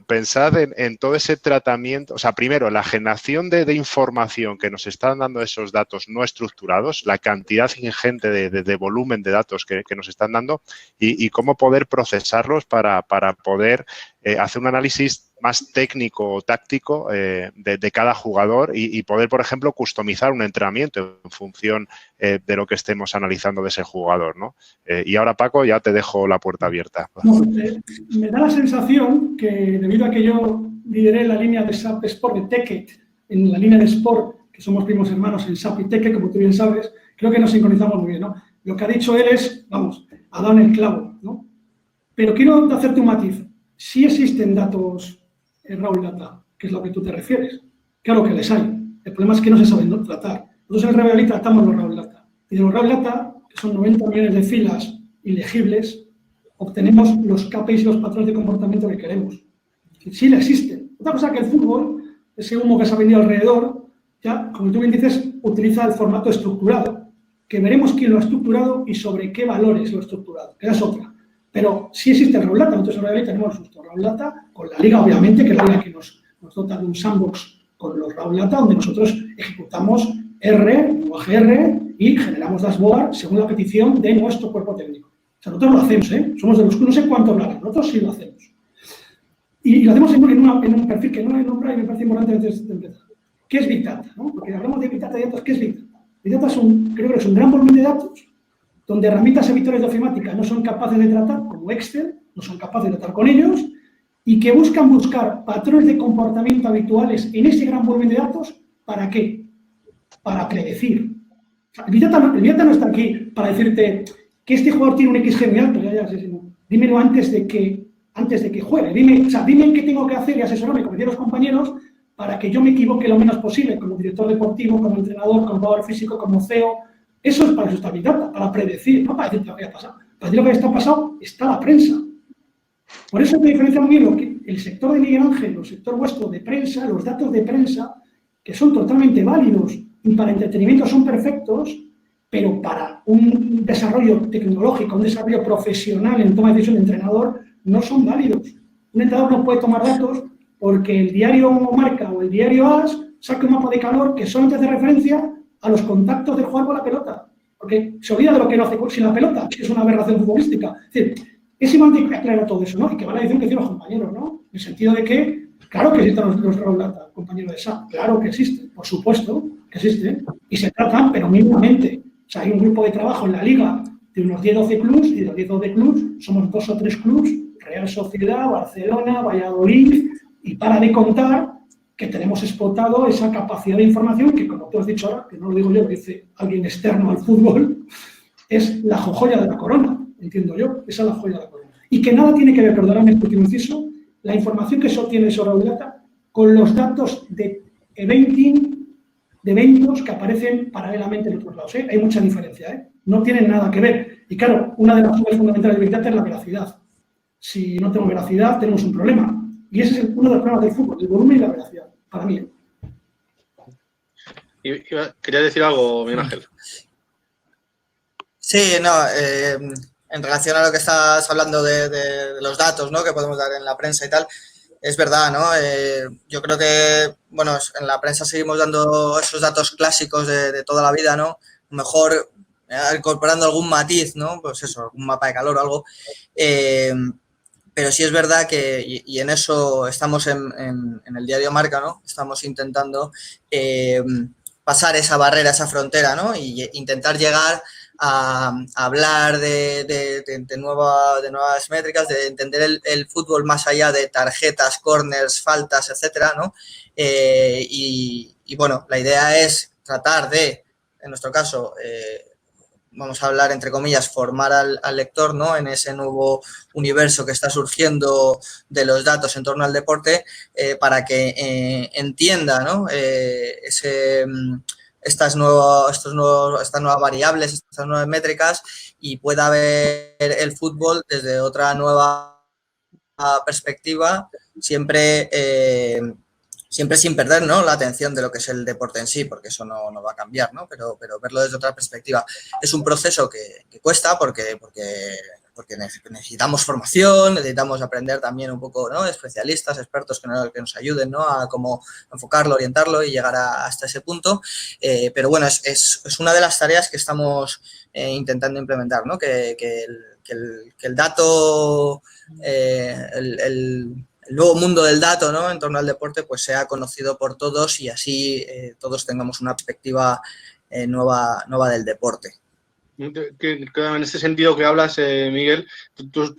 pensad en todo ese tratamiento, o sea, primero, la generación de información que nos están dando esos datos no estructurados, la cantidad ingente de volumen de datos que nos están dando y cómo poder procesarlos para poder hacer un análisis más técnico o táctico de cada jugador y poder, por ejemplo, customizar un entrenamiento en función de lo que estemos analizando de ese jugador, ¿no? Y ahora, Paco, ya te dejo la puerta abierta. No, me da la sensación que debido a que yo lideré la línea de SAP Sport de Tekkit, en la línea de Sport, que somos primos hermanos en SAP y Tekkit, como tú bien sabes, creo que nos sincronizamos muy bien, ¿no? Lo que ha dicho él es, vamos, ha dado en el clavo, ¿no? Pero quiero hacerte un matiz. Sí existen datos raw data, que es lo que tú te refieres. Claro que les hay. El problema es que no se saben tratar. Nosotros en Reveali tratamos los raw data. Y de los raw data, que son 90 millones de filas ilegibles, obtenemos los KPIs y los patrones de comportamiento que queremos. Sí existen. Otra cosa que el fútbol, ese humo que se ha vendido alrededor, ya, como tú bien dices, utiliza el formato estructurado, que veremos quién lo ha estructurado y sobre qué valores lo ha estructurado, que es otra. Pero sí existe el raw data. Nosotros en Reveali tenemos nuestro raw data con la liga, obviamente, que es la liga que nos dota de un sandbox con los raw data, donde nosotros ejecutamos R, lenguaje R, y generamos dashboard según la petición de nuestro cuerpo técnico. O sea, nosotros lo hacemos, ¿eh? Somos de los que no sé cuánto hablarán, nosotros sí lo hacemos. Y lo hacemos en un perfil que no he nombrado y me parece importante antes de empezar. ¿Qué es Big Data? ¿No? Porque hablamos de Big Data y datos, ¿qué es Big Data? Big Data creo que es un gran volumen de datos donde herramientas habituales de ofimática no son capaces de tratar, como Excel, no son capaces de tratar con ellos, y que buscan patrones de comportamiento habituales en ese gran volumen de datos, ¿para qué? Para predecir. O sea, el Big Data no está aquí para decirte que este jugador tiene un XG muy alto, dímelo antes de que juegue, dime qué tengo que hacer y asesorarme, como decían los compañeros, para que yo me equivoque lo menos posible, como director deportivo, como entrenador, como jugador físico, como CEO. Eso es para eso está Big Data, para predecir, no para decirte lo que va a pasar, para Para ti lo que está pasado está la prensa. Por eso me diferencia muy bien lo que el sector de Miguel Ángel, el sector vuestro de prensa, los datos de prensa, que son totalmente válidos y para entretenimiento son perfectos, pero para un desarrollo tecnológico, un desarrollo profesional en toma de decisión de entrenador, no son válidos. Un entrenador no puede tomar datos porque el diario Marca o el diario AS saca un mapa de calor que solamente hace referencia a los contactos del jugador con la pelota, porque se olvida de lo que no hace sin la pelota, que es una aberración futbolística. Es decir, es importante aclarar todo eso, ¿no? Y que va la edición que hicieron los compañeros, ¿no? En el sentido de que, claro que existen los raw data, compañeros de SAP, claro que existen, por supuesto que existen, y se tratan, pero mínimamente. O sea, hay un grupo de trabajo en la liga de unos 10-12 clubs, y de los 10-12 clubs somos 2 o 3 clubs, Real Sociedad, Barcelona, Valladolid, y para de contar que tenemos explotado esa capacidad de información que, como tú has dicho ahora, que no lo digo yo, lo dice alguien externo al fútbol, es la joya de la corona, entiendo yo, esa es la joya de la corona. Y que nada tiene que ver, perdóname este último inciso, la información que se obtiene sobre Raw Data con los datos de eventing, de eventos que aparecen paralelamente en otros lados. Hay mucha diferencia, no tienen nada que ver. Y claro, una de las claves fundamentales de Big Data es la veracidad. Si no tenemos veracidad, tenemos un problema. Y ese es uno de los problemas del fútbol, el volumen y la veracidad, para mí. Quería decir algo, Miguel Ángel. Sí, no, en relación a lo que estás hablando de los datos, ¿no?, que podemos dar en la prensa y tal, es verdad, ¿no? Yo creo que, bueno, en la prensa seguimos dando esos datos clásicos de toda la vida, ¿no? Mejor incorporando algún matiz, ¿no? Pues eso, algún mapa de calor o algo. Pero sí es verdad que, y en eso estamos en el diario Marca, ¿no? Estamos intentando pasar esa barrera, esa frontera, ¿no? Y intentar llegar a hablar de nuevas métricas, de entender el fútbol más allá de tarjetas, corners, faltas, etcétera, ¿no? Y bueno, la idea es tratar de, en nuestro caso, vamos a hablar, entre comillas, formar al lector, ¿no?, en ese nuevo universo que está surgiendo de los datos en torno al deporte, para que entienda, ¿no?, estas nuevas variables, estas nuevas métricas, y pueda ver el fútbol desde otra nueva perspectiva, siempre sin perder, ¿no?, la atención de lo que es el deporte en sí, porque eso no va a cambiar, ¿no? Pero verlo desde otra perspectiva. Es un proceso que cuesta porque necesitamos formación, necesitamos aprender también un poco, ¿no?, especialistas, expertos que nos ayuden, ¿no?, a cómo enfocarlo, orientarlo y llegar hasta ese punto. Pero bueno, es una de las tareas que estamos intentando implementar, ¿no? Que el dato, el nuevo mundo del dato, ¿no?, en torno al deporte, pues sea conocido por todos y así todos tengamos una perspectiva nueva del deporte. En ese sentido que hablas, Miguel, tú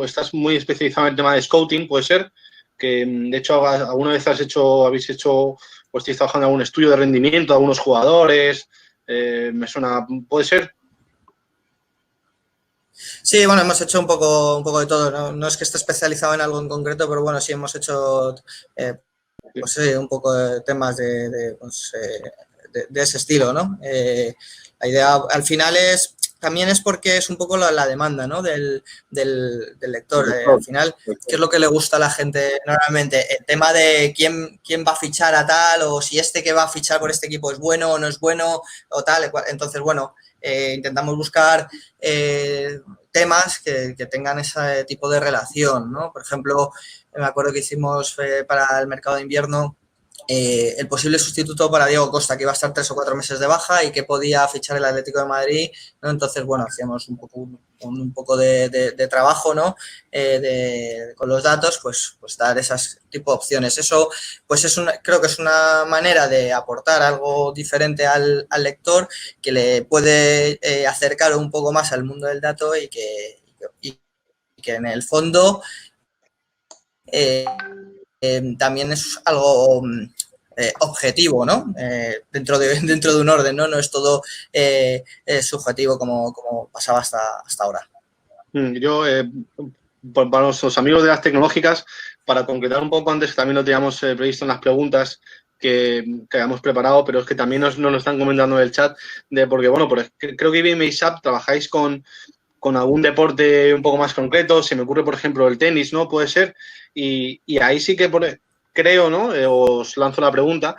estás muy especializado en el tema de scouting, puede ser, que de hecho alguna vez habéis hecho, pues estáis trabajando en algún estudio de rendimiento de algunos jugadores, me suena, puede ser. Sí, bueno, hemos hecho un poco de todo, no es que esté especializado en algo en concreto, pero bueno, sí hemos hecho pues sí, un poco de temas de ese estilo, ¿no? La idea al final también es porque es un poco la demanda, ¿no?, del lector. Al final, ¿qué es lo que le gusta a la gente normalmente? El tema de quién va a fichar a tal, o si este que va a fichar por este equipo es bueno o no es bueno, o tal. Entonces, bueno, intentamos buscar temas que tengan ese tipo de relación, ¿no? Por ejemplo, me acuerdo que hicimos para el mercado de invierno el posible sustituto para Diego Costa, que iba a estar 3 o 4 meses de baja y que podía fichar el Atlético de Madrid, ¿no? Entonces, bueno, hacíamos un poco de trabajo, ¿no?, con los datos, pues dar esas tipo de opciones. Eso, pues creo que es una manera de aportar algo diferente al lector, que le puede acercar un poco más al mundo del dato y que en el fondo también es algo objetivo, ¿no? Dentro de un orden, ¿no? No es todo subjetivo como pasaba hasta ahora. Yo, para los amigos de las tecnológicas, para concretar un poco antes, también lo teníamos previsto en las preguntas que habíamos preparado, pero es que también nos lo están comentando en el chat, porque bueno, creo que IBM y SAP trabajáis con con algún deporte un poco más concreto. Se me ocurre, por ejemplo, el tenis, ¿no? Puede ser. Y ahí sí que creo, ¿no? Os lanzo la pregunta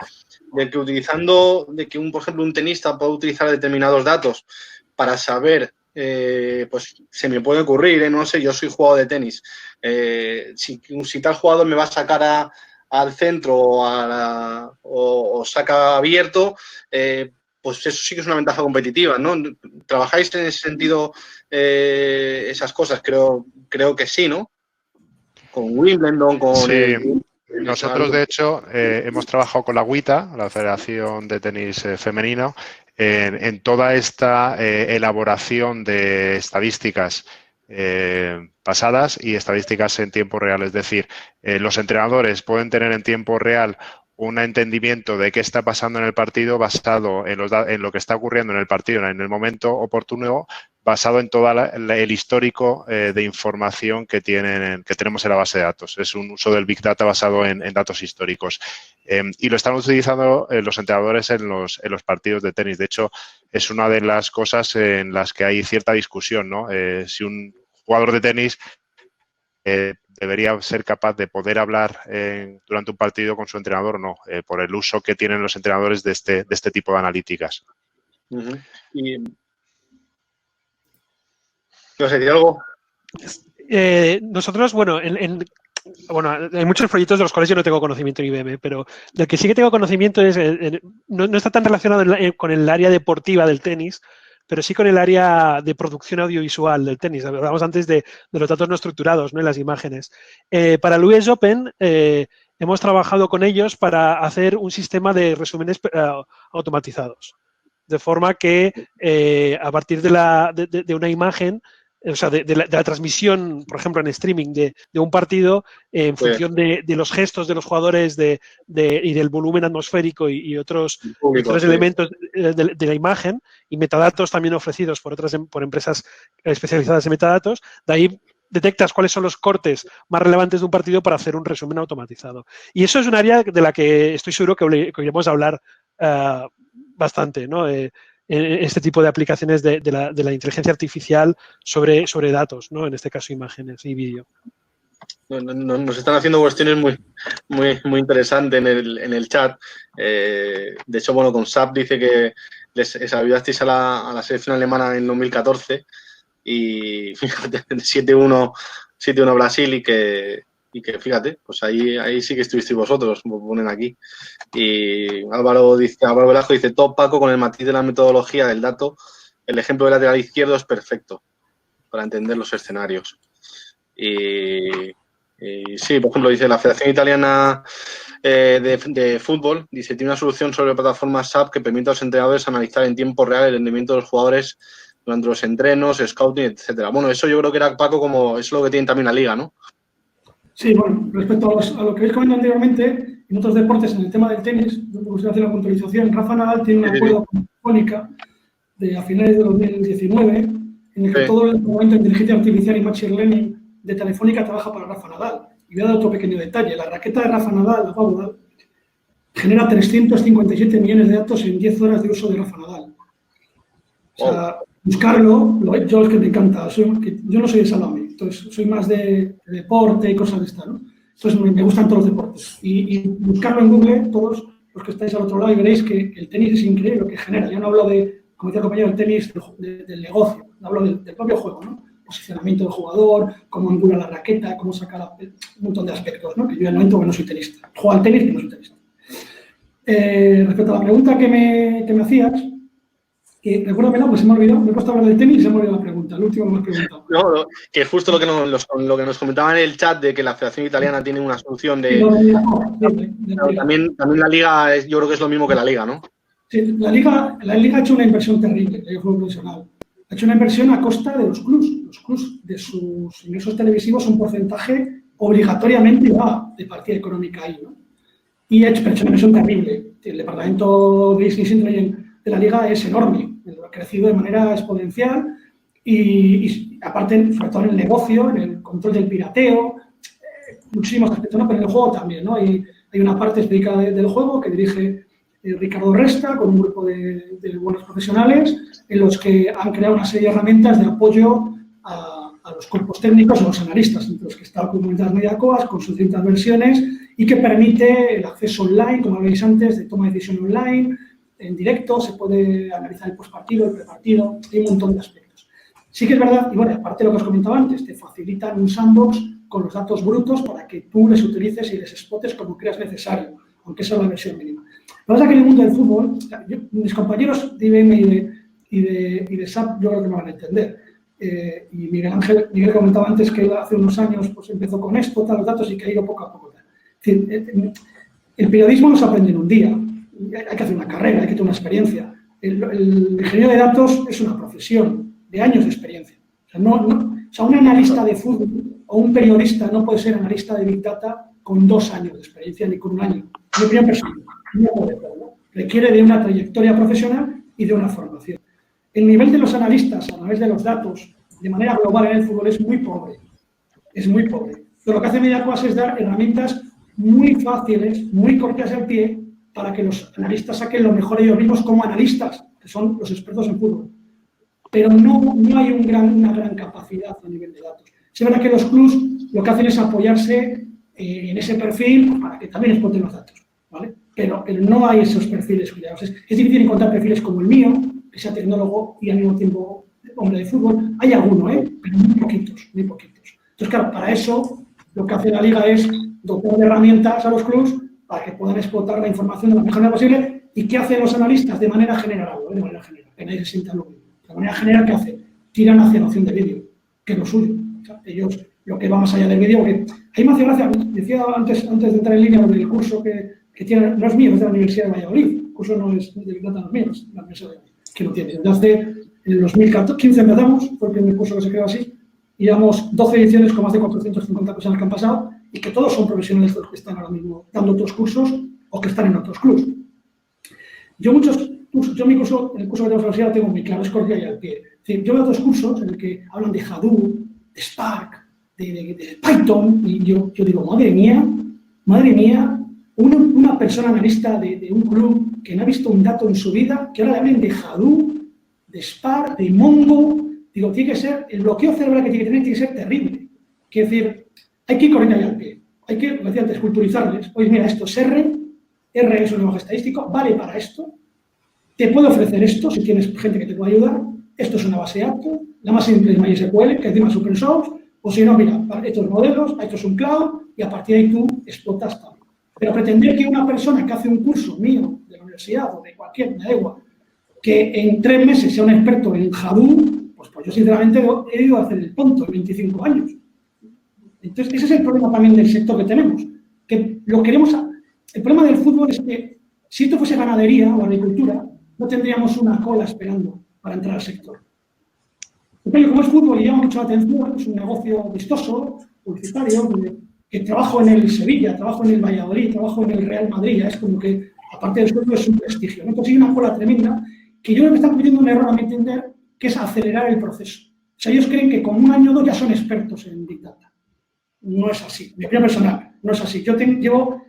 de que por ejemplo, un tenista puede utilizar determinados datos para saber, pues se me puede ocurrir, no sé, yo soy jugador de tenis. Si tal jugador me va a sacar al centro o saca abierto, pues eso sí que es una ventaja competitiva, ¿no? ¿Trabajáis en ese sentido esas cosas? Creo que sí, ¿no? Con Wimbledon, con... Sí. Nosotros, de hecho, hemos trabajado con la WTA, la Federación de Tenis Femenino, en toda esta elaboración de estadísticas pasadas y estadísticas en tiempo real. Es decir, los entrenadores pueden tener en tiempo real un entendimiento de qué está pasando en el partido basado en lo que está ocurriendo en el partido en el momento oportuno, basado en todo el histórico de información que tenemos en la base de datos. Es un uso del Big Data basado en datos históricos. Y lo están utilizando los entrenadores en los partidos de tenis. De hecho, es una de las cosas en las que hay cierta discusión, ¿no? Si un jugador de tenis debería ser capaz de poder hablar durante un partido con su entrenador o no, por el uso que tienen los entrenadores de este tipo de analíticas. Uh-huh. Y... ¿No sé, algo? Nosotros, bueno, hay muchos proyectos de los cuales yo no tengo conocimiento en IBM, pero del que sí que tengo conocimiento es, no está tan relacionado con el área deportiva del tenis, pero sí con el área de producción audiovisual del tenis. Hablábamos antes de los datos no estructurados, ¿no? En las imágenes. Para el US Open hemos trabajado con ellos para hacer un sistema de resúmenes automatizados. De forma que a partir de una imagen, o sea, de la transmisión, por ejemplo, en streaming de un partido, en función de los gestos de los jugadores y del volumen atmosférico y otros elementos de la imagen y metadatos también ofrecidos por empresas especializadas en metadatos, de ahí detectas cuáles son los cortes más relevantes de un partido para hacer un resumen automatizado. Y eso es un área de la que estoy seguro que iremos a hablar bastante, ¿no? Este tipo de aplicaciones de la inteligencia artificial sobre datos, ¿no? En este caso, imágenes y vídeo. Nos están haciendo cuestiones muy interesantes en el chat. De hecho, bueno, con SAP dice que les ayudasteis a la selección alemana en 2014 y fíjate, 7-1 Brasil y que fíjate, pues ahí sí que estuvisteis vosotros, como ponen aquí. Y Álvaro Velasco dice, top Paco, con el matiz de la metodología del dato, el ejemplo del lateral izquierdo es perfecto para entender los escenarios. Y sí, por ejemplo, dice la Federación Italiana de Fútbol, dice, tiene una solución sobre la plataforma SAP que permite a los entrenadores analizar en tiempo real el rendimiento de los jugadores durante los entrenos, scouting, etcétera. Bueno, eso yo creo que era, Paco, como es lo que tiene también la Liga, ¿no? Sí, bueno, respecto a lo que habéis comentado anteriormente, en otros deportes, en el tema del tenis, me gustaría hacer la puntualización. Rafa Nadal tiene un acuerdo con Telefónica a finales de 2019, en el que todo el departamento de inteligencia artificial y machine learning de Telefónica trabaja para Rafa Nadal. Y voy a dar otro pequeño detalle. La raqueta de Rafa Nadal, la Powerball, genera 357 millones de datos en 10 horas de uso de Rafa Nadal. O sea, buscarlo, yo es que me encanta. Yo no soy de Salami, entonces soy más de deporte y cosas de esta, ¿no? Entonces me gustan todos los deportes. Y buscarlo en Google, todos los que estáis al otro lado, y veréis que el tenis es increíble lo que genera. Yo no hablo como decía el compañero, del tenis del negocio, hablo del propio juego, ¿no? Posicionamiento del jugador, cómo angula la raqueta, cómo sacar un montón de aspectos, ¿no? Que yo en el momento que no soy tenista. Juego al tenis, pero no soy tenista. Respecto a la pregunta que me hacías, recuérdamela, pues se me ha olvidado, me he puesto a hablar del tenis y se me ha olvidado la pregunta, el último que me has preguntado. No, que es justo lo que nos comentaban en el chat de que la Federación Italiana tiene una solución de... También la Liga, yo creo que es lo mismo que la Liga, ¿no? Sí, la Liga ha hecho una inversión terrible, el juego profesional. Ha hecho una inversión a costa de los clubs. Los clubs de sus ingresos televisivos, un porcentaje obligatoriamente va de partida económica ahí, ¿no? Y ha hecho una inversión terrible. El departamento de Business Intelligence de la Liga es enorme, ha crecido de manera exponencial y aparte, sobre todo en el negocio, en el control del pirateo, muchísimos aspectos, ¿no? Pero en el juego también, ¿no? Hay una parte específica del juego que dirige Ricardo Resta con un grupo de buenos profesionales en los que han creado una serie de herramientas de apoyo a los cuerpos técnicos o los analistas, entre los que está Comunidad Mediacoas con sus distintas versiones y que permite el acceso online, como habéis antes, de toma de decisión online, en directo, se puede analizar el postpartido, el prepartido, hay un montón de aspectos. Sí que es verdad, y bueno, aparte de lo que os comentaba antes, te facilitan un sandbox con los datos brutos para que tú les utilices y les explotes como creas necesario, aunque sea la versión mínima. Lo que pasa es que en el mundo del fútbol, mis compañeros de IBM y de SAP yo creo que me van a entender. Y Miguel comentaba antes que hace unos años pues empezó con esto, los datos y que ha ido poco a poco. Es decir, el periodismo no se aprende en un día. Hay que hacer una carrera, hay que tener una experiencia. El ingeniero de datos es una profesión de años de experiencia. O sea, un analista de fútbol o un periodista no puede ser analista de Big Data con 2 años de experiencia ni con 1 año. Mi opinión personal. No puede serlo. Requiere de una trayectoria profesional y de una formación. El nivel de los analistas a través de los datos de manera global en el fútbol es muy pobre. Es muy pobre. Pero lo que hace Mediacoas es dar herramientas muy fáciles, muy cortas al pie, para que los analistas saquen lo mejor de ellos mismos como analistas, que son los expertos en fútbol. Pero no hay una gran capacidad a nivel de datos. Es verdad que los clubs lo que hacen es apoyarse en ese perfil para que también exploten los datos, ¿vale? Pero no hay esos perfiles cuidados. Es difícil encontrar perfiles como el mío, que sea tecnólogo y al mismo tiempo hombre de fútbol. Hay alguno, pero muy poquitos, muy poquitos. Entonces, claro, para eso lo que hace la Liga es dotar de herramientas a los clubs para que puedan explotar la información de la mejor manera posible. ¿Y qué hacen los analistas? De manera general, de manera general, que nadie se sienta lo mismo. De manera general, ¿qué hacen? Tiran hacia la opción de vídeo, que es lo suyo. O sea, ellos lo que va más allá del vídeo, porque ahí me hace gracia, decía antes de entrar en línea, el curso que tiene, no es mío, es de la Universidad de Valladolid. El curso no es de Big Data, no es mío, es de la Universidad de Valladolid, que lo tiene. Desde en el 2015 empezamos, fue el primer curso que se creó así, y llevamos 12 ediciones con más de 450 personas que han pasado, y que todos son profesionales de los que están ahora mismo dando otros cursos o que están en otros clubs. Yo mi curso, en el curso que tengo en la universidad, tengo muy claro, es cordial y al pie. Es decir, yo veo otros cursos en los que hablan de Hadoop, de Spark, de Python, y yo digo, madre mía, una persona analista de un club que no ha visto un dato en su vida, que ahora le hablen de Hadoop, de Spark, de Mongo, digo, tiene que ser, el bloqueo cerebral que tiene que ser terrible. Quiere decir, hay que ir corriendo al pie. Hay que, como decía antes, culturizarles. Oye, mira, esto es R es un lenguaje estadístico, vale para esto. Te puedo ofrecer esto si tienes gente que te pueda ayudar. Esto es una base de datos. La más simple es MySQL, que encima es open source. O si no, mira, para estos modelos, esto es un cloud y a partir de ahí tú explotas todo. Pero pretender que una persona que hace un curso mío de la universidad o de cualquier, me da igual, que en 3 meses sea un experto en Hadoop, pues yo sinceramente he ido a hacer el tonto en 25 años. Entonces, ese es el problema también del sector que tenemos. Que lo queremos. El problema del fútbol es que si esto fuese ganadería o agricultura, no tendríamos una cola esperando para entrar al sector. Pero como es fútbol y llama mucho la atención, es un negocio vistoso, publicitario, que trabajo en el Sevilla, trabajo en el Valladolid, trabajo en el Real Madrid, es como que, aparte del sueldo, es un prestigio. ¿No? Entonces hay una cola tremenda que yo creo que están cometiendo un error a mi entender, que es acelerar el proceso. O sea, ellos creen que con 1 año o 2 ya son expertos en Big Data. No es así. Mi opinión personal, no es así. Yo llevo,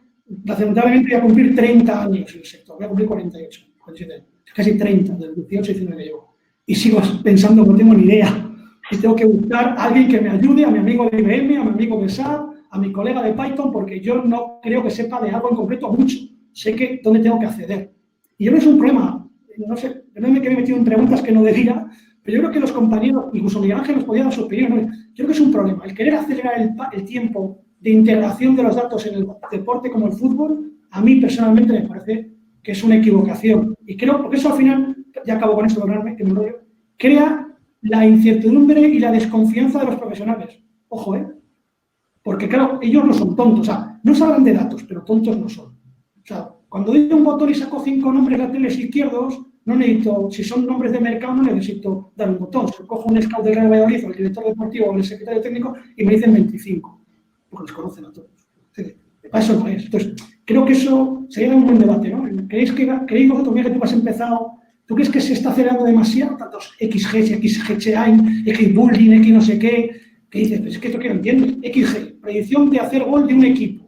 lamentablemente, voy a cumplir 30 años en el sector. Voy a cumplir 48, 47 años. Casi 30, del 18 y 19 que llevo. Y sigo pensando que no tengo ni idea. Y tengo que buscar a alguien que me ayude, a mi amigo de IBM, a mi amigo de SAP, a mi colega de Python, porque yo no creo que sepa de algo en concreto mucho. Sé que dónde tengo que acceder. Y yo no es un problema. No sé, no me he metido en preguntas que no debía, pero yo creo que los compañeros, incluso Miguel Ángel, nos podía dar su opinión. ¿No? Yo creo que es un problema. El querer acelerar el tiempo de integración de los datos en el deporte como el fútbol, a mí personalmente me parece que es una equivocación. Y creo, porque eso al final, ya acabo con esto, que me enrollo, crea la incertidumbre y la desconfianza de los profesionales. Ojo, porque claro, ellos no son tontos. O sea, no saben de datos, pero tontos no son. O sea, cuando doy un botón y saco 5 nombres laterales izquierdos, no necesito, si son nombres de mercado, no necesito dar un botón. Si cojo un scout del Real Valladolid, o el director deportivo o el secretario técnico, y me dicen 25, porque los conocen a todos. Para eso no es. Entonces, creo que eso sería un buen debate, ¿no? ¿Creéis vosotros, Miguel, que tú has empezado, tú crees que se está acelerando demasiado? Tantos XG, XGChain, XBullying, X no sé qué, que dices, pues es que esto que no entiendo. XG, predicción de hacer gol de un equipo.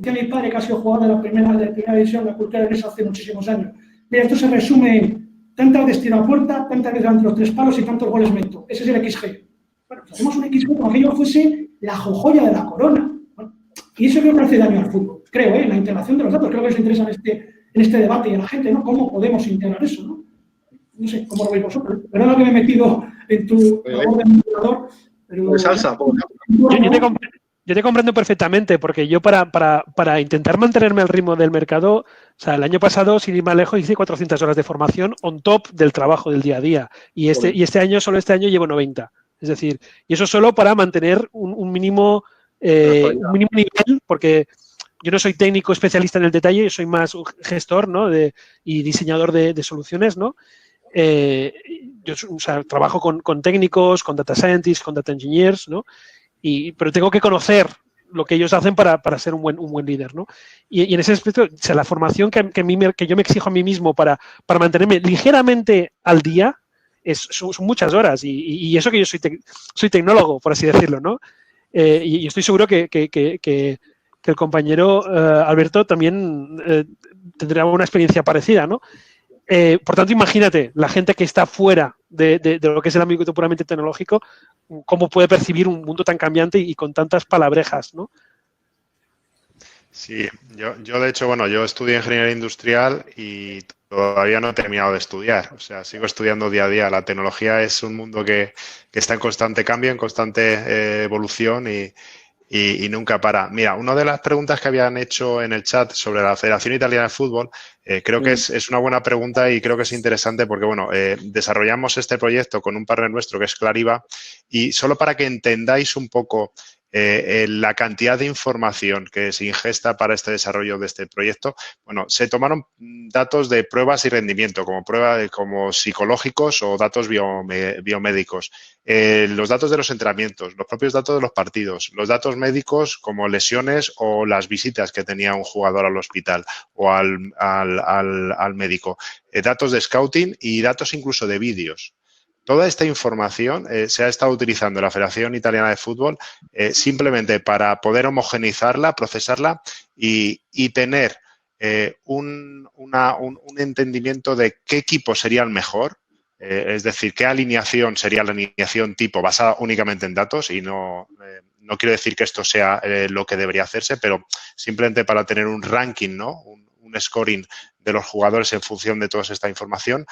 Tiene mi padre que ha sido jugador de la primera división de la cultura de hace muchísimos años. Mira, esto se resume en tantas veces tiro a puerta, tantas veces delante de los 3 palos y tantos goles meto. Ese es el XG. Bueno, pues hacemos un XG como aquello fuese la joya de la corona. Bueno, y eso creo que hace daño al fútbol. Creo, la integración de los datos. Creo que les interesa en este debate y a la gente, ¿no? ¿Cómo podemos integrar eso, no? No sé, ¿cómo lo veis vosotros? Perdona que me he metido en tu labor de administrador, pero... Salsa, Yo te comprendo perfectamente, porque yo para intentar mantenerme al ritmo del mercado, o sea, el año pasado, sin ir más lejos, hice 400 horas de formación on top del trabajo del día a día. Y este año llevo 90. Es decir, y eso solo para mantener un mínimo nivel, porque yo no soy técnico especialista en el detalle, yo soy más un gestor, ¿no? Y diseñador de soluciones, ¿no? Yo trabajo con técnicos, con data scientists, con data engineers, ¿no? Pero tengo que conocer lo que ellos hacen para ser un buen líder, ¿no? Y en ese aspecto, o sea, la formación que yo me exijo a mí mismo para mantenerme ligeramente al día son muchas horas. Y eso que yo soy tecnólogo, por así decirlo, ¿no? Y estoy seguro que el compañero Alberto también tendrá una experiencia parecida, ¿no? Por tanto, imagínate, la gente que está fuera de lo que es el ámbito puramente tecnológico, cómo puede percibir un mundo tan cambiante y con tantas palabrejas, ¿no? Sí, yo de hecho, bueno, yo estudié ingeniería industrial y todavía no he terminado de estudiar. O sea, sigo estudiando día a día. La tecnología es un mundo que está en constante cambio, en constante evolución y nunca para. Mira, una de las preguntas que habían hecho en el chat sobre la Federación Italiana de Fútbol, creo que es una buena pregunta y creo que es interesante porque, bueno, desarrollamos este proyecto con un partner nuestro que es Clariva y solo para que entendáis un poco la cantidad de información que se ingesta para este desarrollo de este proyecto, bueno, se tomaron datos de pruebas y rendimiento, como psicológicos o datos biomédicos, los datos de los entrenamientos, los propios datos de los partidos, los datos médicos como lesiones o las visitas que tenía un jugador al hospital o al médico, datos de scouting y datos incluso de vídeos. Toda esta información se ha estado utilizando en la Federación Italiana de Fútbol simplemente para poder homogeneizarla, procesarla y tener un entendimiento de qué equipo sería el mejor, es decir, qué alineación sería la alineación tipo basada únicamente en datos y no quiero decir que esto sea lo que debería hacerse, pero simplemente para tener un ranking, ¿no? Un scoring de los jugadores en función de toda esta información.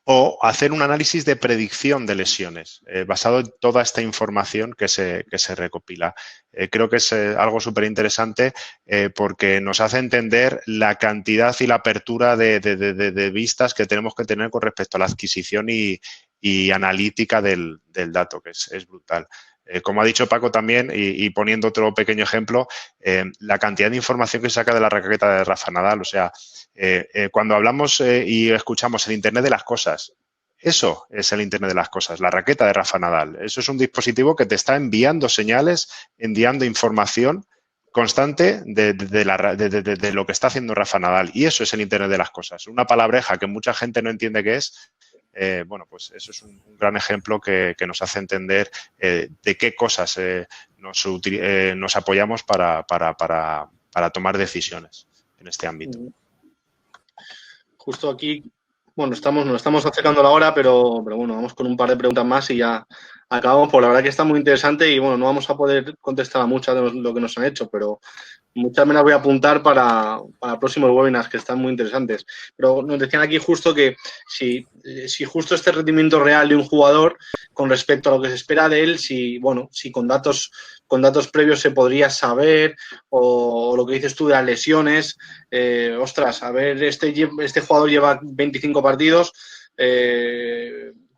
O hacer un análisis de predicción de lesiones basado en toda esta información que se recopila. Creo que es algo súper interesante porque nos hace entender la cantidad y la apertura de vistas que tenemos que tener con respecto a la adquisición y analítica del dato, que es brutal. Como ha dicho Paco también, y poniendo otro pequeño ejemplo, la cantidad de información que se saca de la raqueta de Rafa Nadal, o sea, cuando hablamos y escuchamos el Internet de las cosas, eso es el Internet de las cosas, la raqueta de Rafa Nadal. Eso es un dispositivo que te está enviando señales, enviando información constante de lo que está haciendo Rafa Nadal. Y eso es el Internet de las cosas. Una palabreja que mucha gente no entiende qué es. Bueno, pues eso es un gran ejemplo que nos hace entender de qué cosas nos apoyamos para tomar decisiones en este ámbito. Justo aquí, bueno, nos estamos acercando la hora, pero bueno, vamos con un par de preguntas más y ya acabamos. Por la verdad que está muy interesante y bueno, no vamos a poder contestar a muchas de lo que nos han hecho, pero muchas me las voy a apuntar para próximos webinars que están muy interesantes. Pero nos decían aquí justo que si justo este rendimiento real de un jugador con respecto a lo que se espera de él, si con datos previos se podría saber o lo que dices tú de las lesiones, a ver, este jugador lleva 25 partidos,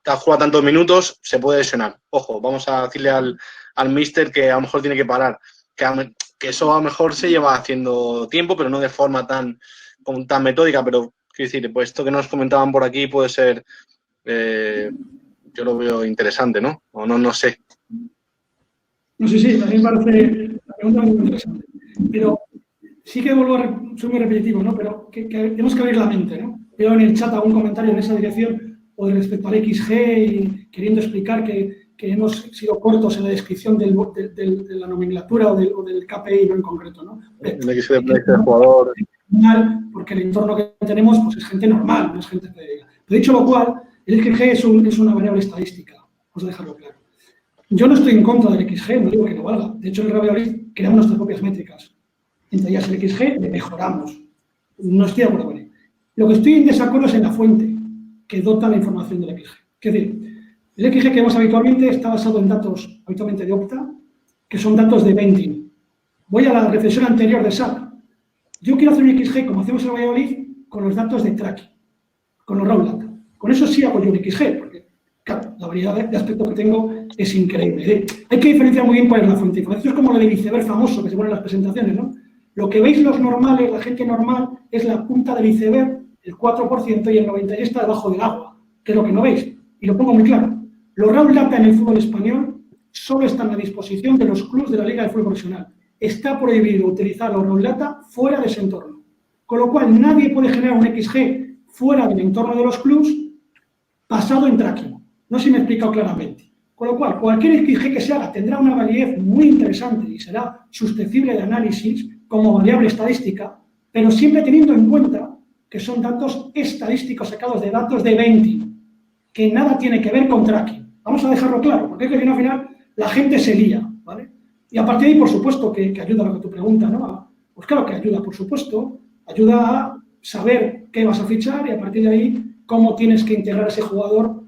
ha jugado tantos minutos, se puede lesionar. Ojo, vamos a decirle al míster que a lo mejor tiene que parar. Que eso a lo mejor se lleva haciendo tiempo, pero no de forma tan metódica, pero quiero decir, pues esto que nos comentaban por aquí puede ser, yo lo veo interesante, ¿no? O no sé. No sé, sí, también parece la pregunta muy interesante. Pero sí que soy muy repetitivo, ¿no? Pero que tenemos que abrir la mente, ¿no? Veo en el chat algún comentario en esa dirección o respecto al XG y queriendo explicar que hemos sido cortos en la descripción de la nomenclatura o del KPI, no en concreto, ¿no? El XG del jugador. Porque el entorno que tenemos pues, es gente normal, no es gente que... De dicho lo cual, el XG es una variable estadística, vamos a dejarlo claro. Yo no estoy en contra del XG, no digo que no valga. De hecho, en el Real Valladolid creamos nuestras propias métricas. Entre ellas el XG, le mejoramos. No estoy de acuerdo con él. Lo que estoy en desacuerdo es en la fuente que dota la información del XG. Es decir, el XG que vemos habitualmente está basado en datos habitualmente de Opta, que son datos de venting. Voy a la reflexión anterior de SAP. Yo quiero hacer un XG, como hacemos en el Valladolid, con los datos de tracking, con los raw data. Con eso sí hago yo un XG, porque, claro, la variedad de aspectos que tengo es increíble. Hay que diferenciar muy bien cuál es la fuente. Esto es como lo del iceberg famoso que se pone en las presentaciones, ¿no? Lo que veis los normales, la gente normal, es la punta del iceberg, el 4% y el 96% está debajo del agua, que es lo que no veis. Y lo pongo muy claro. Los raw data en el fútbol español solo están a disposición de los clubes de la Liga de Fútbol Profesional. Está prohibido utilizar los raw data fuera de ese entorno. Con lo cual, nadie puede generar un XG fuera del entorno de los clubes basado en tracking. No sé si me he explicado claramente. Con lo cual, cualquier XG que se haga tendrá una validez muy interesante y será susceptible de análisis como variable estadística, pero siempre teniendo en cuenta que son datos estadísticos sacados de datos de venting, que nada tiene que ver con tracking. Vamos a dejarlo claro, porque es que al final la gente se lía, ¿vale? Y a partir de ahí, por supuesto, que ayuda a lo que tu pregunta, ¿no? Pues claro que ayuda, por supuesto, ayuda a saber qué vas a fichar y a partir de ahí cómo tienes que integrar a ese jugador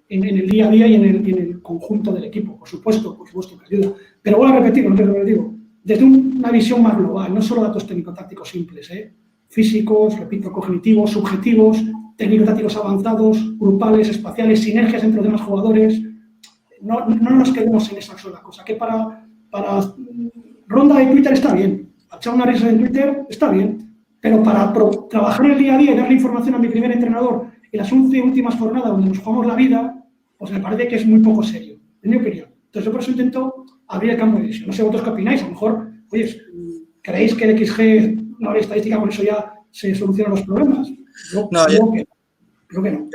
en el día a día y en el conjunto del equipo. Por supuesto que ayuda. Pero voy a repetirlo, no quiero repetirlo. Desde una visión más global, no solo datos técnico-tácticos simples, físicos, repito, cognitivos, subjetivos, técnico-tácticos avanzados, grupales, espaciales, sinergias entre los demás jugadores. No nos quedemos en esa sola cosa. Que para ronda de Twitter está bien, para echar una risa en Twitter está bien, pero para trabajar el día a día y darle información a mi primer entrenador en las 11 últimas jornadas donde nos jugamos la vida, pues me parece que es muy poco serio, en mi opinión. Entonces yo por eso intento abrir el campo de visión. No sé vosotros qué opináis, a lo mejor, oye, ¿creéis que el XG, una estadística, con eso ya se solucionan los problemas? Yo creo que no.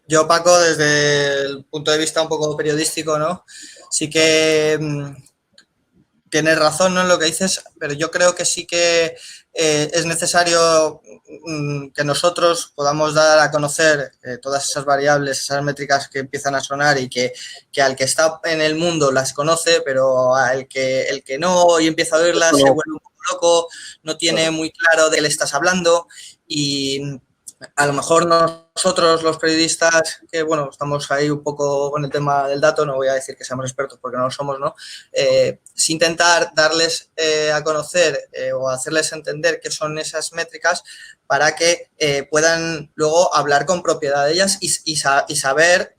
Yo, Paco, desde el punto de vista un poco periodístico, ¿no? Sí que tienes razón, ¿no?, en lo que dices, pero yo creo que sí que es necesario que nosotros podamos dar a conocer todas esas variables, esas métricas que empiezan a sonar y que al que está en el mundo las conoce, pero el que no y empieza a oírlas se vuelve un poco loco, no tiene muy claro de qué le estás hablando y a lo mejor nosotros los periodistas que, bueno, estamos ahí un poco con el tema del dato, no voy a decir que seamos expertos porque no lo somos, ¿no? Es intentar darles a conocer o hacerles entender qué son esas métricas para que puedan luego hablar con propiedad de ellas y saber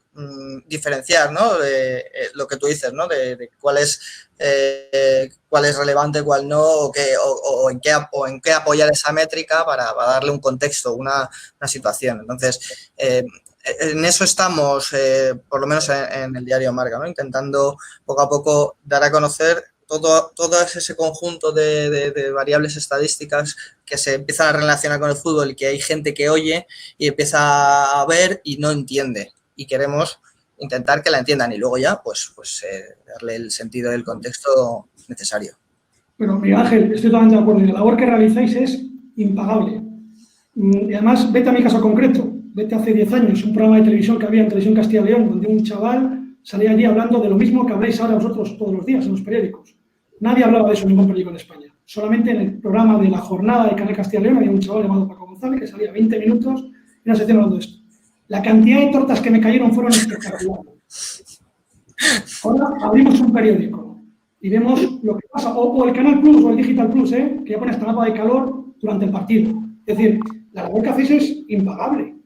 diferenciar, ¿no? Lo que tú dices, ¿no? De cuál es relevante, cuál no, o en qué apoyar esa métrica para darle un contexto, una situación. Entonces, en eso estamos, por lo menos en el diario Marca, ¿no? Intentando poco a poco dar a conocer todo ese conjunto de variables estadísticas que se empiezan a relacionar con el fútbol y que hay gente que oye y empieza a ver y no entiende. Y queremos intentar que la entiendan y luego ya, pues darle el sentido del contexto necesario. Bueno, Miguel Ángel, estoy totalmente de acuerdo. La labor que realizáis es impagable. Y además, vete a mi caso concreto. Vete hace 10 años, un programa de televisión que había en Televisión Castilla y León, donde un chaval salía allí hablando de lo mismo que habláis ahora vosotros todos los días en los periódicos. Nadie hablaba de eso en ningún periódico en España. Solamente en el programa de la jornada de Canal Castilla y León había un chaval llamado Paco González que salía 20 minutos y una sección hablando de esto. La cantidad de tortas que me cayeron fueron espectaculares. Ahora abrimos un periódico y vemos lo que pasa, o el Canal Plus o el Digital Plus, que ya pone esta mapa de calor durante el partido. Es decir, la labor que hacéis es impagable,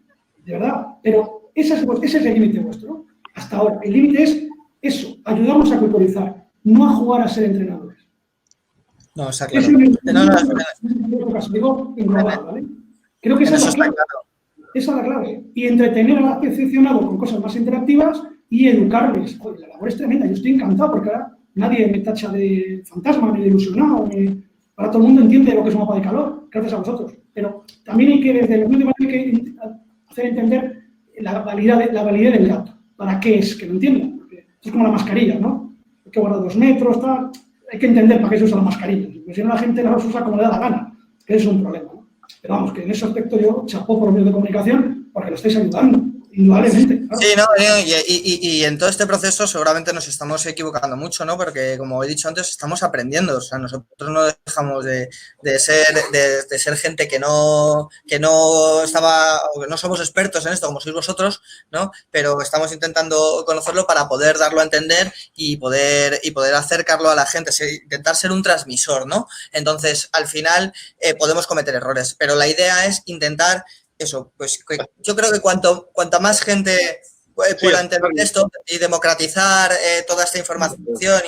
de verdad. Pero ese es el límite vuestro. Hasta ahora, el límite es eso, ayudarnos a culturizar, no a jugar a ser entrenadores. No, está claro. Digo, en global, ¿vale? Creo que esa es la clave. Esa es la clave. Y entretener al aficionado con cosas más interactivas y educarles. Joder, la labor es tremenda. Yo estoy encantado porque ahora nadie me tacha de fantasma, ni de ilusionado. Ahora todo el mundo entiende lo que es un mapa de calor, gracias a vosotros. Pero también hay que, desde el mundo, hay que hacer entender la validez del dato. ¿Para qué es? Que lo entiendan. Porque es como la mascarilla, ¿no? Hay que guardar 2 metros, tal. Hay que entender para qué se usa la mascarilla. Porque si no, la gente la usa como le da la gana. Que es un problema, ¿no? Pero vamos, que en ese aspecto yo chapó por los medios de comunicación porque lo estáis ayudando. indudablemente. Claro. Sí, ¿no? Y en todo este proceso seguramente nos estamos equivocando mucho, ¿no? Porque, como he dicho antes, estamos aprendiendo. O sea, nosotros no dejamos de ser gente que no estaba, o que no somos expertos en esto, como sois vosotros, ¿no? Pero estamos intentando conocerlo para poder darlo a entender y poder acercarlo a la gente, intentar ser un transmisor, ¿no? Entonces, al final, podemos cometer errores, pero la idea es intentar eso, pues yo creo que cuanta más gente pueda entender esto y democratizar toda esta información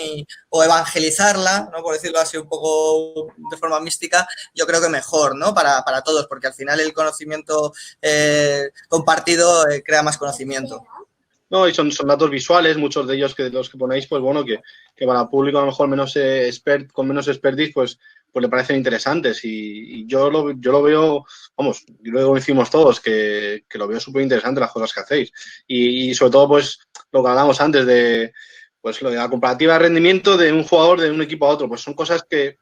o evangelizarla, ¿no? Por decirlo así un poco de forma mística, yo creo que mejor, ¿no? Para todos, porque al final el conocimiento compartido crea más conocimiento. No, y son datos visuales, muchos de ellos que los que ponéis, pues bueno, que para el público a lo mejor menos con menos expertise, pues le parecen interesantes. Y yo lo veo, vamos, y luego decimos todos, que lo veo súper interesante las cosas que hacéis. Y sobre todo, pues, lo que hablamos antes de, pues, lo de la comparativa de rendimiento de un jugador de un equipo a otro, pues son cosas que,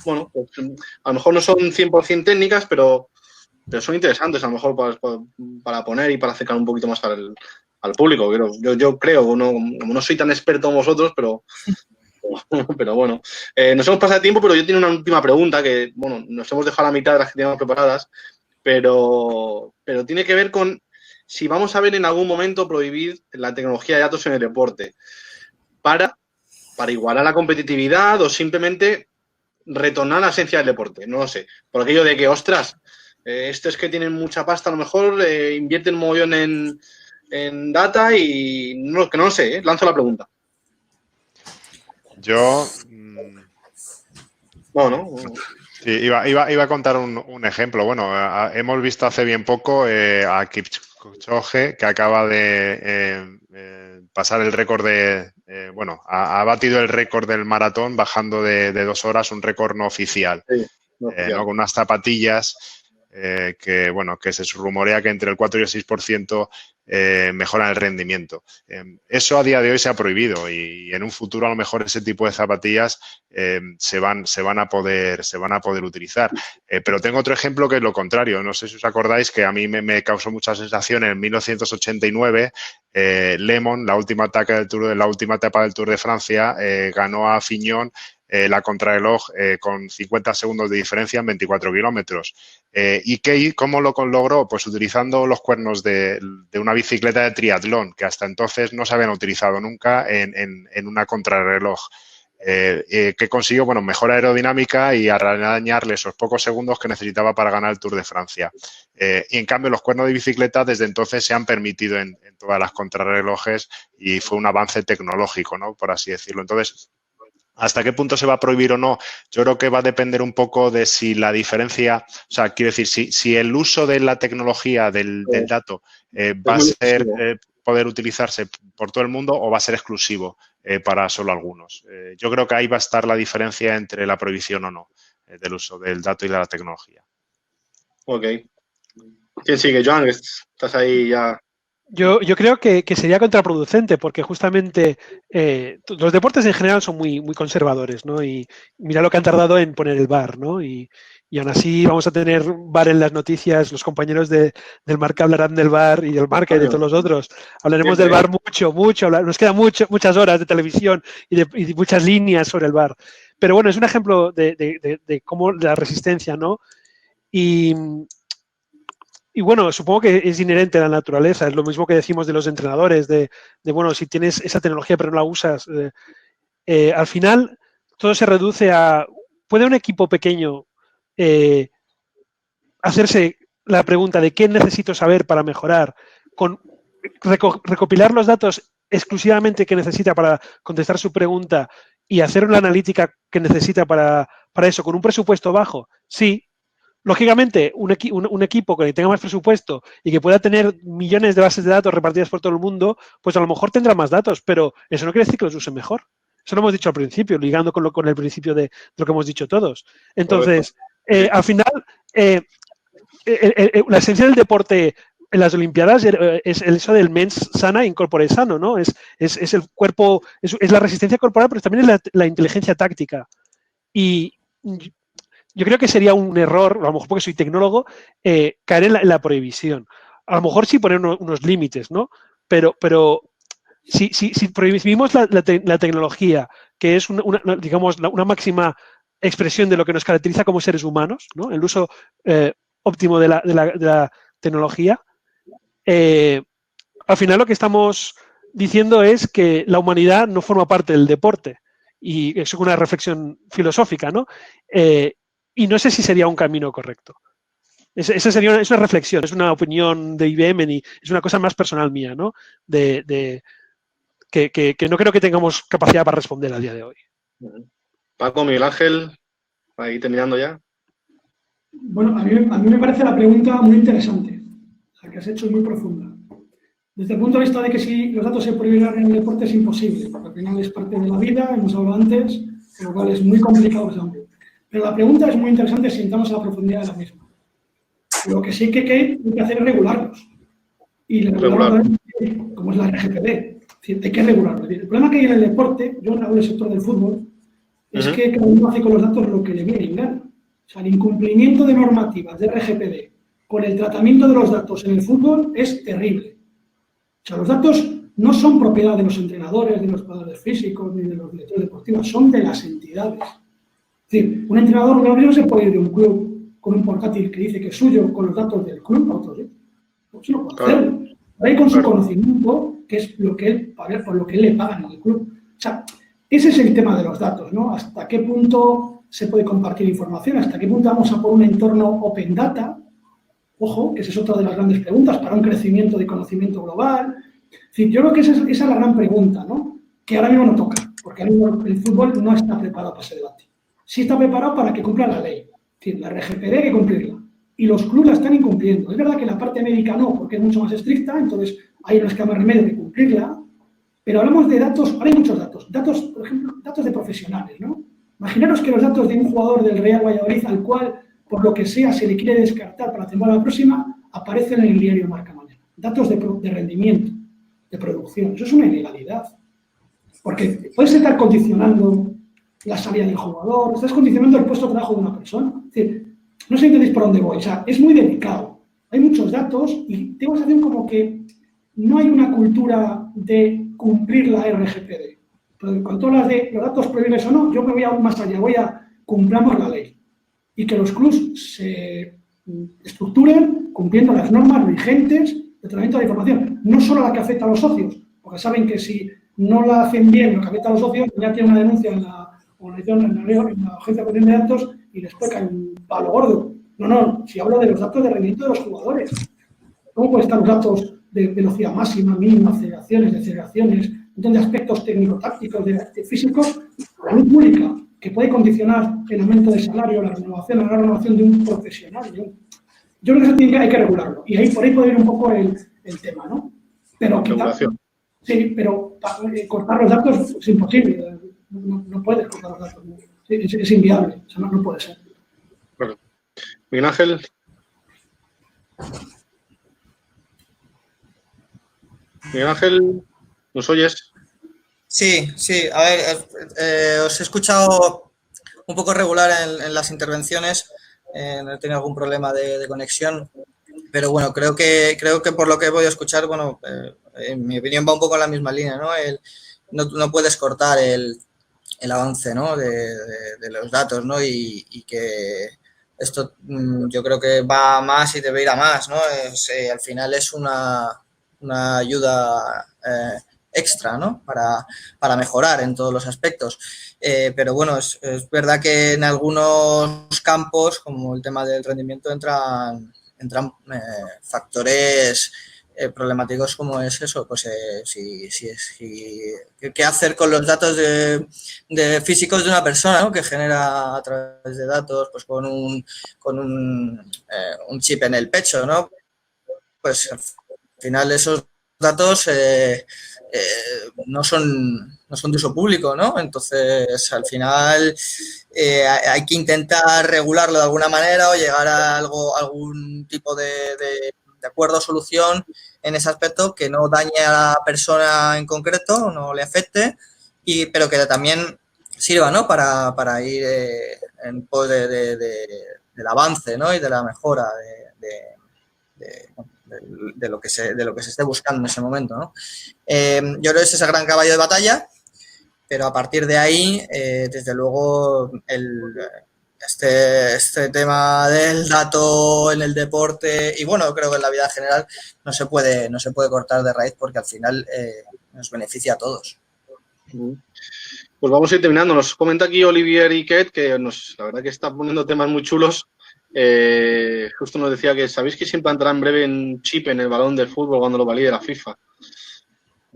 bueno, pues, a lo mejor no son 100% técnicas, pero son interesantes a lo mejor para poner y para acercar un poquito más al público. Yo creo, como no soy tan experto como vosotros, pero bueno. Nos hemos pasado de tiempo, pero yo tengo una última pregunta que, bueno, nos hemos dejado la mitad de las que teníamos preparadas, pero tiene que ver con si vamos a ver en algún momento prohibir la tecnología de datos en el deporte para igualar la competitividad o simplemente retornar a la esencia del deporte. No lo sé. Por aquello de que, ostras, estos que tienen mucha pasta a lo mejor invierten un mogollón en data y que no lo sé, lanzo la pregunta. Yo... Bueno, sí, iba a contar un ejemplo. Bueno, hemos visto hace bien poco a Kipchoge, que acaba de pasar el récord ha batido el récord del maratón bajando de 2 horas, un récord no oficial, sí, no oficial. ¿no? Con unas zapatillas que se rumorea que entre el 4 y el 6% mejoran el rendimiento. Eso a día de hoy se ha prohibido y en un futuro a lo mejor ese tipo de zapatillas se van a poder utilizar. Pero tengo otro ejemplo que es lo contrario. No sé si os acordáis que a mí me causó mucha sensación en 1989 Lemon, la última etapa del Tour de Francia, ganó a Fignon la contrarreloj con 50 segundos de diferencia en 24 kilómetros. ¿Y cómo lo logró? Pues utilizando los cuernos de una bicicleta de triatlón, que hasta entonces no se habían utilizado nunca en una contrarreloj. Que consiguió, mejor aerodinámica y arañarle esos pocos segundos que necesitaba para ganar el Tour de Francia. Y en cambio, los cuernos de bicicleta desde entonces se han permitido en todas las contrarrelojes y fue un avance tecnológico, ¿no? Por así decirlo. Entonces, ¿hasta qué punto se va a prohibir o no? Yo creo que va a depender un poco de si la diferencia, o sea, quiero decir, si el uso de la tecnología del dato va a ser poder utilizarse por todo el mundo o va a ser exclusivo para solo algunos. Yo creo que ahí va a estar la diferencia entre la prohibición o no del uso del dato y de la tecnología. Ok. ¿Quién sigue? Joan, estás ahí ya. Yo creo que sería contraproducente porque justamente los deportes en general son muy, muy conservadores, ¿no? Y mira lo que han tardado en poner el VAR, ¿no? Y aún así vamos a tener VAR en las noticias, los compañeros del Marca hablarán del VAR y del Marca y de todos los otros. Hablaremos del VAR mucho, nos quedan muchas horas de televisión y de muchas líneas sobre el VAR. Pero bueno, es un ejemplo de cómo la resistencia, ¿no? Y bueno, supongo que es inherente a la naturaleza, es lo mismo que decimos de los entrenadores, bueno, si tienes esa tecnología pero no la usas, al final todo se reduce a, ¿puede un equipo pequeño hacerse la pregunta de qué necesito saber para mejorar, recopilar los datos exclusivamente que necesita para contestar su pregunta y hacer una analítica que necesita para eso con un presupuesto bajo? Sí. Lógicamente, un equipo que tenga más presupuesto y que pueda tener millones de bases de datos repartidas por todo el mundo, pues a lo mejor tendrá más datos, pero eso no quiere decir que los use mejor. Eso lo hemos dicho al principio, ligando con el principio de lo que hemos dicho todos. Entonces, al final, la esencia del deporte en las Olimpiadas es el eso del mens sana in corpore sano, ¿no? Es el cuerpo, es la resistencia corporal, pero también es la inteligencia táctica. Y yo creo que sería un error, a lo mejor porque soy tecnólogo, caer en la prohibición. a lo mejor sí poner unos límites, ¿no? Pero si prohibimos la tecnología, que es digamos, una máxima expresión de lo que nos caracteriza como seres humanos, ¿no? El uso óptimo de la tecnología, al final lo que estamos diciendo es que la humanidad no forma parte del deporte, y eso es una reflexión filosófica, ¿no? Y no sé si sería un camino correcto. Esa sería es una reflexión, es una opinión de IBM, y es una cosa más personal mía, ¿no? Que no creo que tengamos capacidad para responder a día de hoy. Paco, Miguel Ángel, ahí terminando ya. Bueno, a mí me parece la pregunta muy interesante, la que has hecho es muy profunda. Desde el punto de vista de que si los datos se prohibirán en el deporte es imposible, porque al final es parte de la vida, hemos hablado antes, con lo cual es muy complicado ese ámbito. Pero la pregunta es muy interesante si entramos a la profundidad de la misma. Lo que sí que hay que hacer es regularlos. Y regularlo como es la RGPD. Es decir, hay que regularlo. El problema que hay en el deporte, yo hablo del sector del fútbol, es que cada uno hace con los datos lo que le viene en gana. O sea, el incumplimiento de normativas de RGPD con el tratamiento de los datos en el fútbol es terrible. O sea, los datos no son propiedad de los entrenadores, de los jugadores físicos, ni de los directores deportivos, son de las entidades. Es decir, un entrenador no se puede ir de un club con un portátil que dice que es suyo, con los datos del club a otros. Pues no puede hacerlo. Ahí con su conocimiento, que es lo que él paga, por lo que él le pagan en el club. O sea, ese es el tema de los datos, ¿no? Hasta qué punto se puede compartir información, hasta qué punto vamos a por un entorno open data. Ojo, que esa es otra de las grandes preguntas para un crecimiento de conocimiento global. Es decir, yo creo que esa es la gran pregunta, ¿no? Que ahora mismo no toca, porque ahora mismo el fútbol no está preparado para ese debate. Sí está preparado para que cumpla la ley. Es decir, la RGPD hay que cumplirla. Y los clubes la están incumpliendo. Es verdad que la parte médica no, porque es mucho más estricta, entonces hay una escama de remedio de cumplirla, pero hablamos de datos, ahora hay muchos datos, por ejemplo, datos de profesionales, ¿no? Imaginaros que los datos de un jugador del Real Valladolid al cual, por lo que sea, se le quiere descartar para la temporada próxima, aparecen en el diario Marca Mañana. Datos de rendimiento, de producción. Eso es una ilegalidad. Porque puedes estar condicionando la salida del jugador, estás condicionando el puesto de trabajo de una persona. Es decir, no sé si entendéis por dónde voy. O sea, es muy delicado. Hay muchos datos y tengo la sensación como que no hay una cultura de cumplir la RGPD. Pero cuando tú hablas de los datos prohibibles o no, yo me voy aún más allá. Voy a cumplamos la ley. Y que los clubs se estructuren cumpliendo las normas vigentes de tratamiento de la información. No solo la que afecta a los socios, porque saben que si no la hacen bien lo que afecta a los socios, ya tiene una denuncia en la organización, en la Agencia de Protección de Datos y después cae un palo gordo. No, si hablo de los datos de rendimiento de los jugadores. ¿Cómo pueden estar los datos de velocidad máxima, mínima, deceleraciones, un montón de aspectos técnico-tácticos, de físicos, la luz pública, que puede condicionar el aumento de salario, la renovación de un profesional? Yo creo que eso hay que regularlo. Y por ahí puede ir un poco el tema, ¿no? Pero sí, pero cortar los datos es imposible. No puedes cortar los datos. Es inviable. O sea, no puede ser. Bueno. Miguel Ángel. Miguel Ángel, ¿nos oyes? Sí. A ver, os he escuchado un poco regular en las intervenciones. No he tenido algún problema de conexión. Pero bueno, creo que por lo que he podido escuchar, bueno, en mi opinión va un poco en la misma línea, ¿no? No puedes cortar el avance, ¿no? de los datos, ¿no? Y que esto yo creo que va a más y debe ir a más, ¿no? Al final es una ayuda extra, ¿no? Para mejorar en todos los aspectos. Pero bueno, es verdad que en algunos campos, como el tema del rendimiento, entran factores problemáticos como es eso, pues qué hacer con los datos de físicos de una persona, ¿no? Que genera a través de datos, pues con un chip en el pecho, ¿no? Pues al final esos datos no son de uso público, ¿no? Entonces, al final hay que intentar regularlo de alguna manera o llegar a algún tipo de acuerdo o solución en ese aspecto que no dañe a la persona en concreto, no le afecte, pero que también sirva, ¿no? Para ir en pos del avance, ¿no? Y de la mejora de de lo que se esté buscando en ese momento, ¿no? Yo creo que es ese gran caballo de batalla, pero a partir de ahí, desde luego, este tema del dato en el deporte y bueno, creo que en la vida general no se puede cortar de raíz porque al final nos beneficia a todos. Pues vamos a ir terminando. Nos comenta aquí Olivier Iquet que la verdad que está poniendo temas muy chulos. Justo nos decía que ¿sabéis que se implantará en breve un chip en el balón del fútbol cuando lo valide la FIFA?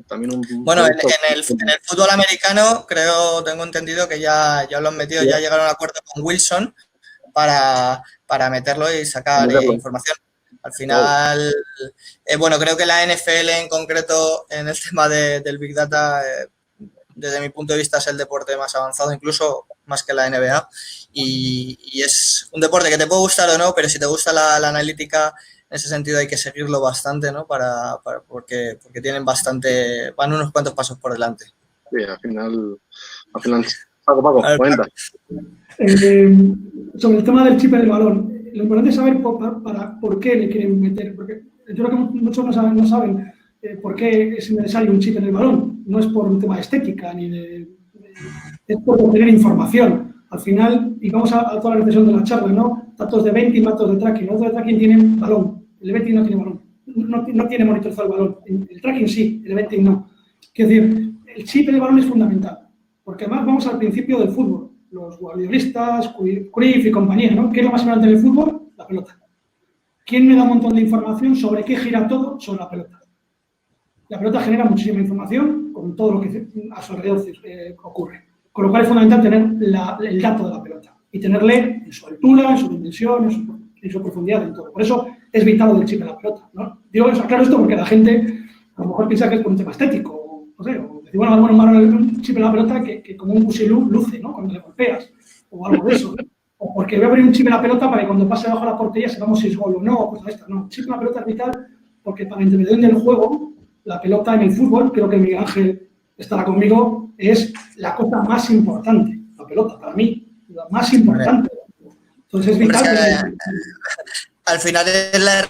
También bueno, en el fútbol americano tengo entendido que ya lo han metido, ya llegaron a un acuerdo con Wilson para meterlo y sacar información. Al final, bueno, creo que la NFL en concreto en el tema del Big Data, desde mi punto de vista es el deporte más avanzado, incluso más que la NBA. Y es un deporte que te puede gustar o no, pero si te gusta la analítica, en ese sentido hay que seguirlo bastante, ¿no? Porque tienen van unos cuantos pasos por delante. Sí, al final Paco, cuenta. Sobre el tema del chip en el balón, lo importante es saber por qué le quieren meter, porque yo creo que muchos no saben por qué es necesario un chip en el balón. No es por un tema de estética, es por obtener información. Al final, y vamos a toda la reflexión de la charla, ¿no? Datos de venting, datos de tracking. Los datos de tracking tienen balón, el de venting no tiene balón. No tiene monitorizado el balón. El tracking sí, el venting no. Quiero decir, el chip en el balón es fundamental, porque además vamos al principio del fútbol. Los guardiolistas, Cruyff y compañía, ¿no? ¿Qué es lo más importante en el fútbol? La pelota. ¿Quién me da un montón de información sobre qué gira todo? Sobre la pelota. La pelota genera muchísima información con todo lo que a su alrededor ocurre. Con lo cual es fundamental tener el dato de la pelota y tenerle en su altura, en su dimensión, en su profundidad, en todo. Por eso es vital lo del chip en la pelota, ¿no? Digo eso, claro, esto porque la gente a lo mejor piensa que es por un tema estético, no sé, o decir, bueno, un chip en la pelota que como un busilú luce, ¿no? Cuando le golpeas, o algo de eso, ¿no? O porque voy a poner un chip en la pelota para que cuando pase debajo de la portería sepamos si es gol o no, o cosas de estas. No, un chip en la pelota es vital porque para la interpretación del juego, la pelota en el fútbol, creo que Miguel Ángel estará conmigo, es la cosa más importante, la pelota, para mí, la más importante. Entonces es vital. Al final es la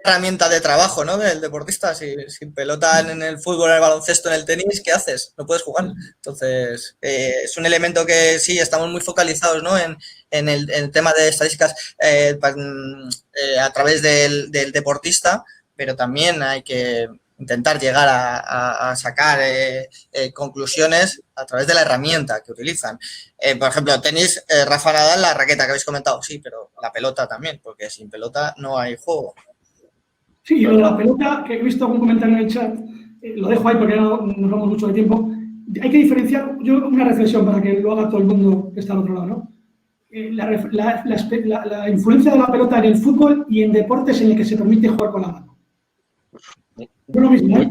herramienta de trabajo, ¿no? Del deportista. Sin pelota en el fútbol, en el baloncesto, en el tenis, ¿qué haces? No puedes jugar. Entonces, es un elemento que sí, estamos muy focalizados, ¿no? En el tema de estadísticas a través del deportista, pero también hay que intentar llegar a sacar conclusiones a través de la herramienta que utilizan. Por ejemplo, tenis, Rafa Nadal, la raqueta que habéis comentado, sí, pero la pelota también, porque sin pelota no hay juego. Sí, y lo de la pelota, que he visto algún comentario en el chat, lo dejo ahí porque no nos vamos mucho de tiempo. Hay que diferenciar, yo una reflexión para que lo haga todo el mundo que está al otro lado, ¿no? La influencia de la pelota en el fútbol y en deportes en el que se permite jugar con la mano. No es lo mismo, ¿eh?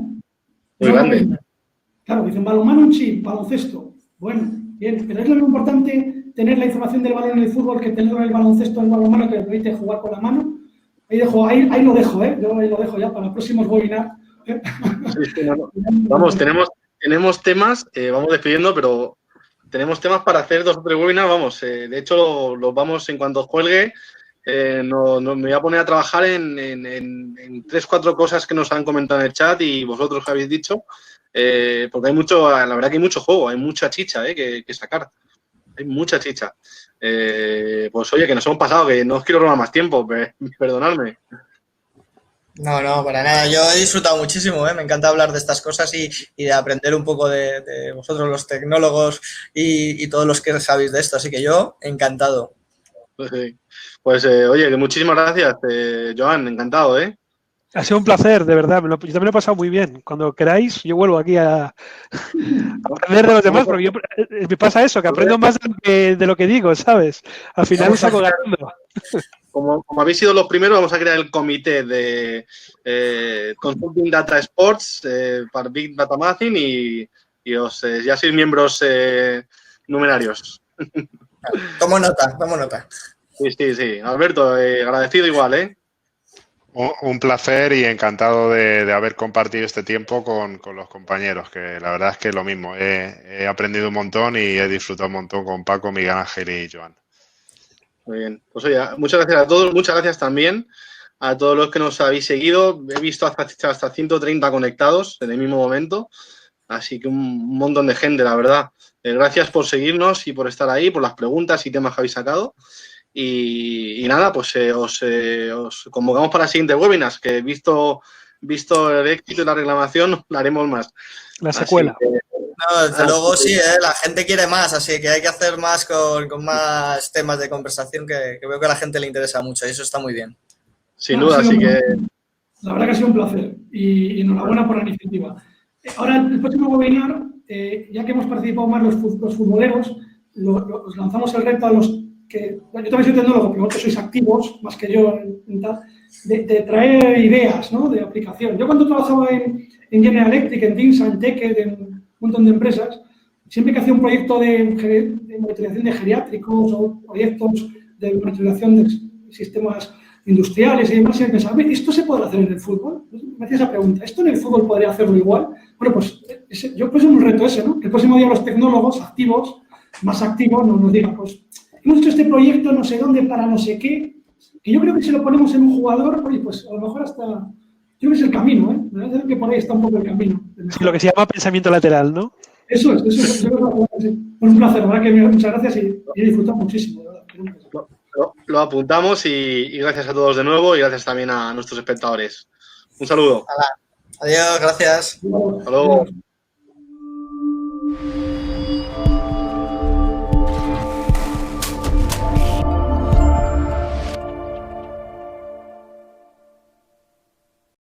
Muy grande. Claro, dicen balonmano, un chip, baloncesto. Bueno, bien, pero es lo más importante tener la información del balón en el fútbol que tenerlo en el baloncesto, en el balonmano, que le permite jugar con la mano. Ahí lo dejo, ¿eh? Yo ahí lo dejo ya para próximos webinars. Sí, no. Vamos, tenemos temas, vamos despidiendo, pero tenemos temas para hacer 2 o 3 webinars, vamos. De hecho, los vamos en cuanto cuelgue. Me voy a poner a trabajar en 3 o 4 cosas que nos han comentado en el chat y vosotros que habéis dicho, porque hay mucho, la verdad que hay mucho juego, hay mucha chicha que sacar, hay mucha chicha. Pues oye, que nos hemos pasado, que no os quiero robar más tiempo, perdonadme. No, para nada. Yo he disfrutado muchísimo, me encanta hablar de estas cosas y de aprender un poco de vosotros los tecnólogos y todos los que sabéis de esto, así que yo encantado. Pues oye, que muchísimas gracias, Joan, encantado, ¿eh? Ha sido un placer, de verdad. Yo también lo he pasado muy bien. Cuando queráis, yo vuelvo aquí a aprender de los demás, porque me pasa eso, que aprendo más de lo que digo, ¿sabes? Al final saco ganando. Como habéis sido los primeros, vamos a crear el comité de Consulting Data Sports para Big Data Mathing y ya sois miembros numerarios. Tomo nota. Sí. Alberto, agradecido igual, ¿eh? Un placer y encantado de haber compartido este tiempo con los compañeros, que la verdad es que lo mismo. He aprendido un montón y he disfrutado un montón con Paco, Miguel Ángel y Joan. Muy bien. Pues oye, muchas gracias a todos. Muchas gracias también a todos los que nos habéis seguido. He visto hasta 130 conectados en el mismo momento, así que un montón de gente, la verdad. Gracias por seguirnos y por estar ahí, por las preguntas y temas que habéis sacado. Y nada, pues os convocamos para siguientes webinars, que visto el éxito y la reclamación, la haremos más. La secuela. No, desde luego sí, la gente quiere más, así que hay que hacer más con más temas de conversación que veo que a la gente le interesa mucho y eso está muy bien. Sin duda, así que... La verdad que ha sido un placer y enhorabuena por la iniciativa. Ahora, el próximo webinar, ya que hemos participado más los futboleros, os lanzamos el reto a los que... Bueno, yo también soy tecnólogo, pero vosotros sois activos, más que yo, de traer ideas, ¿no?, de aplicación. Yo cuando trabajaba en General Electric, en DINSA, en TECE, en un montón de empresas, siempre que hacía un proyecto de monitorización de geriátricos o proyectos de monitorización de sistemas industriales y demás, siempre pensaba, ¿esto se podrá hacer en el fútbol? Me hacía esa pregunta, ¿esto en el fútbol podría hacerlo igual? Bueno, pues yo puse un reto ese, ¿no? Que el próximo día los tecnólogos activos, más activos, nos digan, pues, hemos hecho este proyecto no sé dónde para no sé qué, y yo creo que si lo ponemos en un jugador, oye, pues a lo mejor hasta... Yo creo que es el camino, ¿eh? Me parece que por ahí está un poco el camino. Sí, lo que se llama pensamiento lateral, ¿no? Eso es. Bueno, un placer, ¿verdad? Que muchas gracias y he disfrutado muchísimo, ¿verdad? Lo apuntamos y gracias a todos de nuevo y gracias también a nuestros espectadores. Un saludo. Adiós, gracias. Hasta luego.